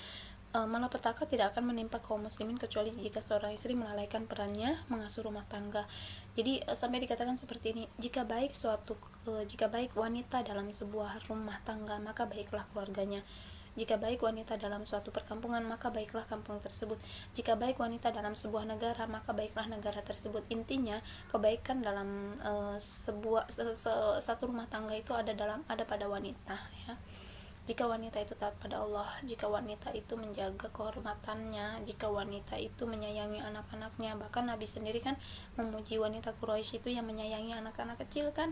Speaker 1: malapetaka tidak akan menimpa kaum muslimin kecuali jika seorang istri melalaikan perannya mengasuh rumah tangga. Jadi sampai dikatakan seperti ini, jika baik wanita dalam sebuah rumah tangga, maka baiklah keluarganya. Jika baik wanita dalam suatu perkampungan, maka baiklah kampung tersebut. Jika baik wanita dalam sebuah negara, maka baiklah negara tersebut. Intinya, kebaikan dalam satu rumah tangga itu ada pada wanita ya. Jika wanita itu taat pada Allah, jika wanita itu menjaga kehormatannya, jika wanita itu menyayangi anak-anaknya, bahkan Nabi sendiri kan memuji wanita Quraisy itu yang menyayangi anak-anak kecil kan.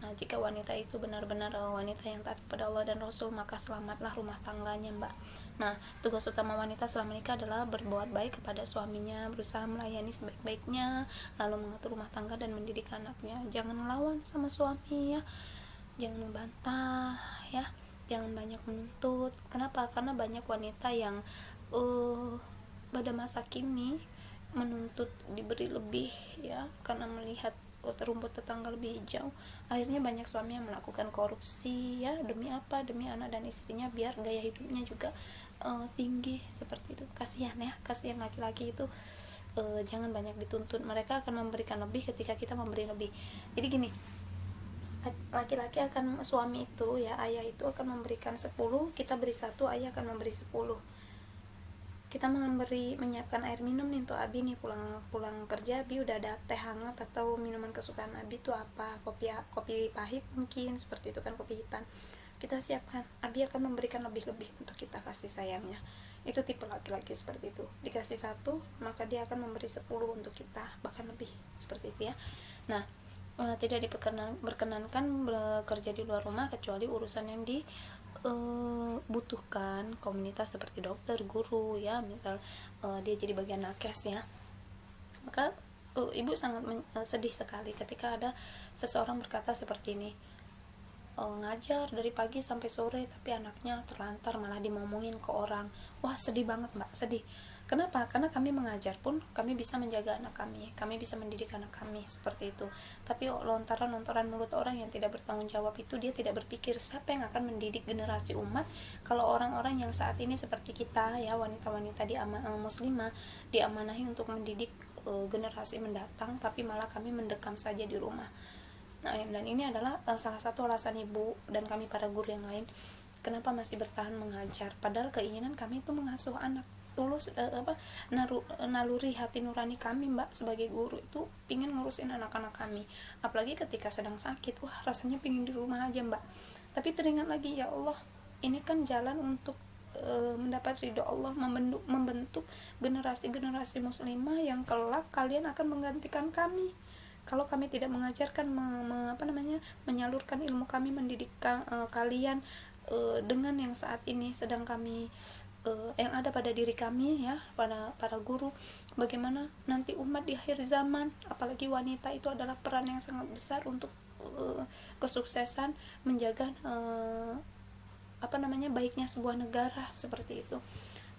Speaker 1: Nah, jika wanita itu benar-benar wanita yang taat kepada Allah dan Rasul, maka selamatlah rumah tangganya mbak. Nah, tugas utama wanita setelah menikah adalah berbuat baik kepada suaminya, berusaha melayani sebaik-baiknya, lalu mengatur rumah tangga dan mendidik anaknya. Jangan melawan sama suami ya, jangan membantah ya, jangan banyak menuntut. Kenapa? Karena banyak wanita yang pada masa kini menuntut diberi lebih ya, karena melihat rumput tetangga lebih hijau. Akhirnya banyak suami yang melakukan korupsi ya, demi apa? Demi anak dan istrinya, biar gaya hidupnya juga tinggi seperti itu. Kasihan ya, kasihan laki-laki itu. Jangan banyak dituntut, mereka akan memberikan lebih ketika kita memberi lebih. Jadi gini, laki-laki akan, suami itu ya, ayah itu akan memberikan 10, kita beri 1, ayah akan memberi 10. Kita menyiapkan air minum nih untuk Abi nih, pulang kerja Abi udah ada teh hangat atau minuman kesukaan Abi itu apa, kopi pahit mungkin seperti itu kan, kopi hitam kita siapkan. Abi akan memberikan lebih-lebih untuk kita kasih sayangnya. Itu tipe laki-laki seperti itu, dikasih 1 maka dia akan memberi 10 untuk kita, bahkan lebih seperti itu ya. Nah, tidak berkenankan bekerja di luar rumah kecuali urusan yang dibutuhkan komunitas seperti dokter, guru ya, misal dia jadi bagian nakes ya. Maka ibu sangat sedih sekali ketika ada seseorang berkata seperti ini, ngajar dari pagi sampai sore tapi anaknya terlantar malah dimomongin ke orang. Wah, sedih banget mbak, sedih. Kenapa? Karena kami mengajar pun kami bisa menjaga anak kami bisa mendidik anak kami seperti itu. Tapi lontaran mulut orang yang tidak bertanggung jawab itu, dia tidak berpikir siapa yang akan mendidik generasi umat kalau orang-orang yang saat ini seperti kita ya, wanita-wanita muslimah diamanahi untuk mendidik generasi mendatang, tapi malah kami mendekam saja di rumah. Nah, dan ini adalah salah satu alasan ibu dan kami para guru yang lain kenapa masih bertahan mengajar, padahal keinginan kami itu mengasuh anak. Tulus naluri hati nurani kami mbak sebagai guru itu pingin ngurusin anak-anak kami, apalagi ketika sedang sakit. Wah, rasanya pingin di rumah aja mbak. Tapi teringat lagi, ya Allah, ini kan jalan untuk mendapat ridho Allah, membentuk generasi-generasi muslimah yang kelak kalian akan menggantikan kami. Kalau kami tidak mengajarkan, menyalurkan ilmu kami, mendidik kalian dengan yang saat ini sedang kami yang ada pada diri kami ya, pada para guru, bagaimana nanti umat di akhir zaman, apalagi wanita itu adalah peran yang sangat besar untuk kesuksesan menjaga baiknya sebuah negara seperti itu.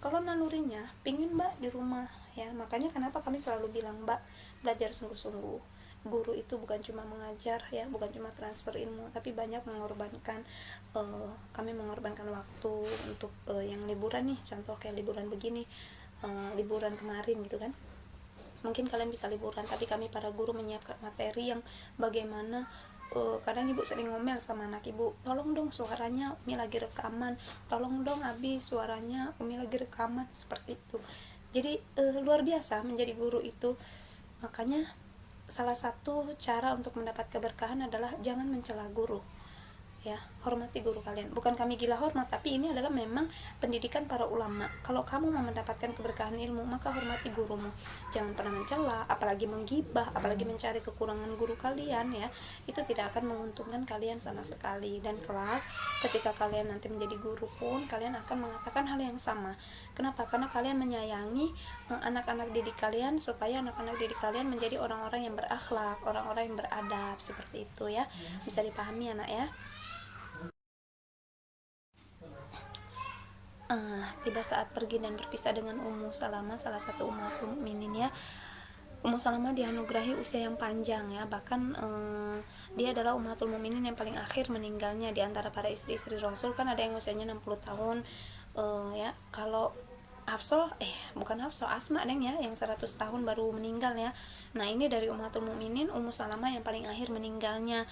Speaker 1: Kalau nalurinya pingin mbak di rumah ya, makanya kenapa kami selalu bilang mbak belajar sungguh-sungguh. Guru itu bukan cuma mengajar ya, bukan cuma transfer ilmu, tapi banyak mengorbankan. Kami mengorbankan waktu untuk yang liburan nih, contoh kayak liburan begini, liburan kemarin gitu kan, mungkin kalian bisa liburan, tapi kami para guru menyiapkan materi yang bagaimana. Kadang ibu sering ngomel sama anak ibu, tolong dong suaranya Umi lagi rekaman, tolong dong Abi suaranya Umi lagi rekaman, seperti itu. Jadi luar biasa menjadi guru itu. Makanya salah satu cara untuk mendapat keberkahan adalah jangan mencela guru ya. hormati guru kalian. Bukan kami gila hormat, tapi ini adalah memang pendidikan para ulama. Kalau kamu mau mendapatkan keberkahan ilmu, maka hormati gurumu. Jangan pernah mencela, apalagi menggibah, apalagi mencari kekurangan guru kalian ya. Itu tidak akan menguntungkan kalian sama sekali. Dan kelak ketika kalian nanti menjadi guru pun, kalian akan mengatakan hal yang sama. Kenapa? Karena kalian menyayangi anak-anak didik kalian, supaya anak-anak didik kalian menjadi orang-orang yang berakhlak, orang-orang yang beradab, seperti itu ya. Bisa dipahami anak ya. Tiba saat pergi dan berpisah dengan Ummu Salamah, salah satu ummatul mukminin ya. Ummu Salamah dianugerahi usia yang panjang ya, bahkan dia adalah ummatul mukminin yang paling akhir meninggalnya di antara para istri-istri Rasul. Kan ada yang usianya 60 tahun ya. Kalau bukan Hafsah, Asma neng ya, yang 100 tahun baru meninggal ya. Nah ini dari ummatul mukminin Ummu Salamah yang paling akhir meninggalnya.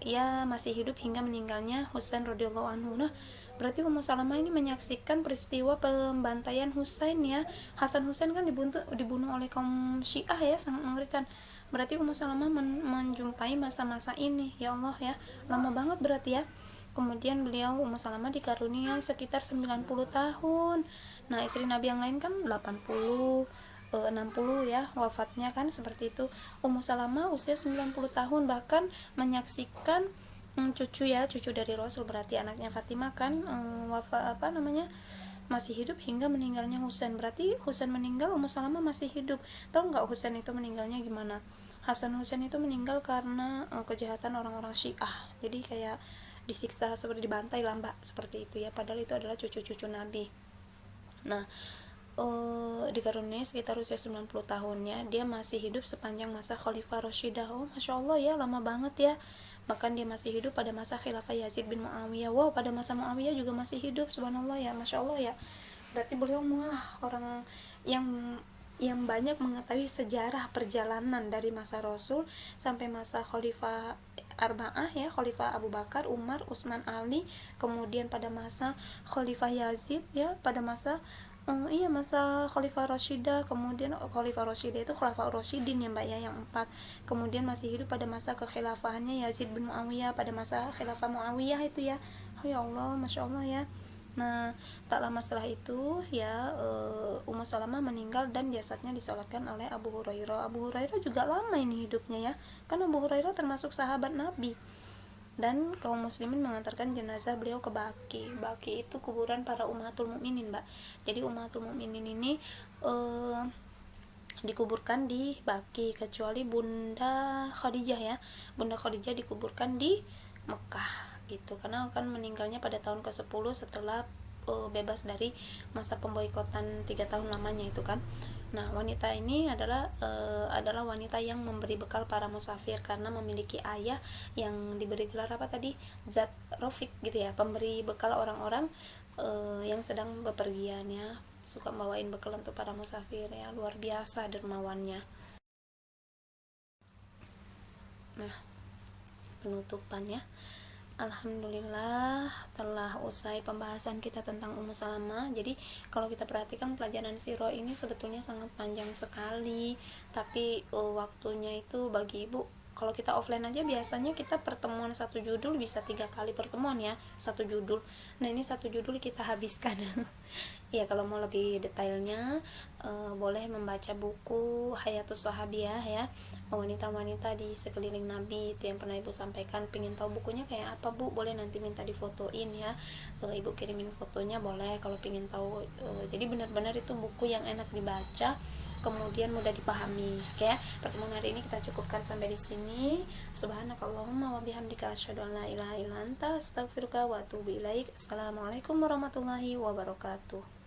Speaker 1: Ia masih hidup hingga meninggalnya Husain radhiyallahu anhu. Nah berarti Ummu Salamah ini menyaksikan peristiwa pembantaian Husain ya. Hasan Husain kan dibunuh oleh kaum Syiah ya, sangat mengerikan. Berarti Ummu Salamah menjumpai masa-masa ini, ya Allah ya, lama banget berarti ya. Kemudian beliau Ummu Salamah dikaruniai sekitar 90 tahun. Nah istri Nabi yang lain kan 80 60 ya wafatnya kan, seperti itu. Ummu Salamah usia 90 tahun, bahkan menyaksikan cucu dari Rasul, berarti anaknya Fatimah kan masih hidup hingga meninggalnya Husain. Berarti Husain meninggal, Ummu Salamah masih hidup. Tahu nggak Husain itu meninggalnya gimana? Hasan Husain itu meninggal karena kejahatan orang-orang Syiah. Jadi kayak disiksa, seperti dibantai lah mbak, seperti itu ya. Padahal itu adalah cucu-cucu Nabi. Nah dikaruniai sekitar usia 90 tahunnya, dia masih hidup sepanjang masa Khalifah Rashidah. Masya Allah ya, lama banget ya. Bahkan dia masih hidup pada masa Khilafah Yazid bin Muawiyah. Pada masa Muawiyah juga masih hidup, subhanallah ya, Masya Allah ya. Berarti beliau orang yang banyak mengetahui sejarah perjalanan dari masa Rasul sampai masa Khalifah Arba'ah ya, Khalifah Abu Bakar, Umar, Utsman, Ali, kemudian pada masa Khalifah Yazid ya, pada masa masa Khalifah Rashidah. Kemudian Khalifah Rashidah itu Khalifah Rasyidin ya mbak ya, yang 4. Kemudian masih hidup pada masa kekhilafahannya Yazid bin Muawiyah, pada masa khilafah Muawiyah itu ya. Ya Allah, Masya Allah ya. Nah tak lama setelah itu ya Ummu Salamah meninggal dan jasadnya disolatkan oleh Abu Hurairah. Abu Hurairah juga lama ini hidupnya ya, kan Abu Hurairah termasuk sahabat Nabi. Dan kaum muslimin mengantarkan jenazah beliau ke Baqi. Baqi itu kuburan para ummatul mukminin mbak. Jadi ummatul mukminin ini dikuburkan di Baqi, kecuali Bunda Khadijah ya. Bunda Khadijah dikuburkan di Mekah gitu, karena akan meninggalnya pada tahun ke-10 setelah bebas dari masa pemboikotan 3 tahun lamanya itu kan. Nah wanita ini adalah wanita yang memberi bekal para musafir, karena memiliki ayah yang diberi gelar apa tadi, Zat Rafiq gitu ya, pemberi bekal orang-orang yang sedang bepergian ya, suka bawain bekal untuk para musafir ya, luar biasa dermawannya. Nah penutupan ya, alhamdulillah telah usai pembahasan kita tentang Ummu Salamah. Jadi kalau kita perhatikan pelajaran sirah ini sebetulnya sangat panjang sekali, tapi waktunya itu bagi ibu, kalau kita offline aja biasanya kita pertemuan satu judul bisa 3 kali pertemuan ya, satu judul. Nah ini satu judul kita habiskan. Ya kalau mau lebih detailnya boleh membaca buku Hayatus Sahabiyah ya, wanita-wanita di sekeliling Nabi, itu yang pernah ibu sampaikan. Pengen tahu bukunya kayak apa bu, boleh nanti minta difotoin ya, ibu kirimin fotonya boleh kalau pengen tahu. Jadi benar-benar itu buku yang enak dibaca, kemudian mudah dipahami. Oke, pertemuan hari ini kita cukupkan sampai di sini. Subhanakallahumma wa bihamdika asyhadu an la ilaha illa anta astaghfiruka wa atubu ilaik. Assalamualaikum warahmatullahi wabarakatuh.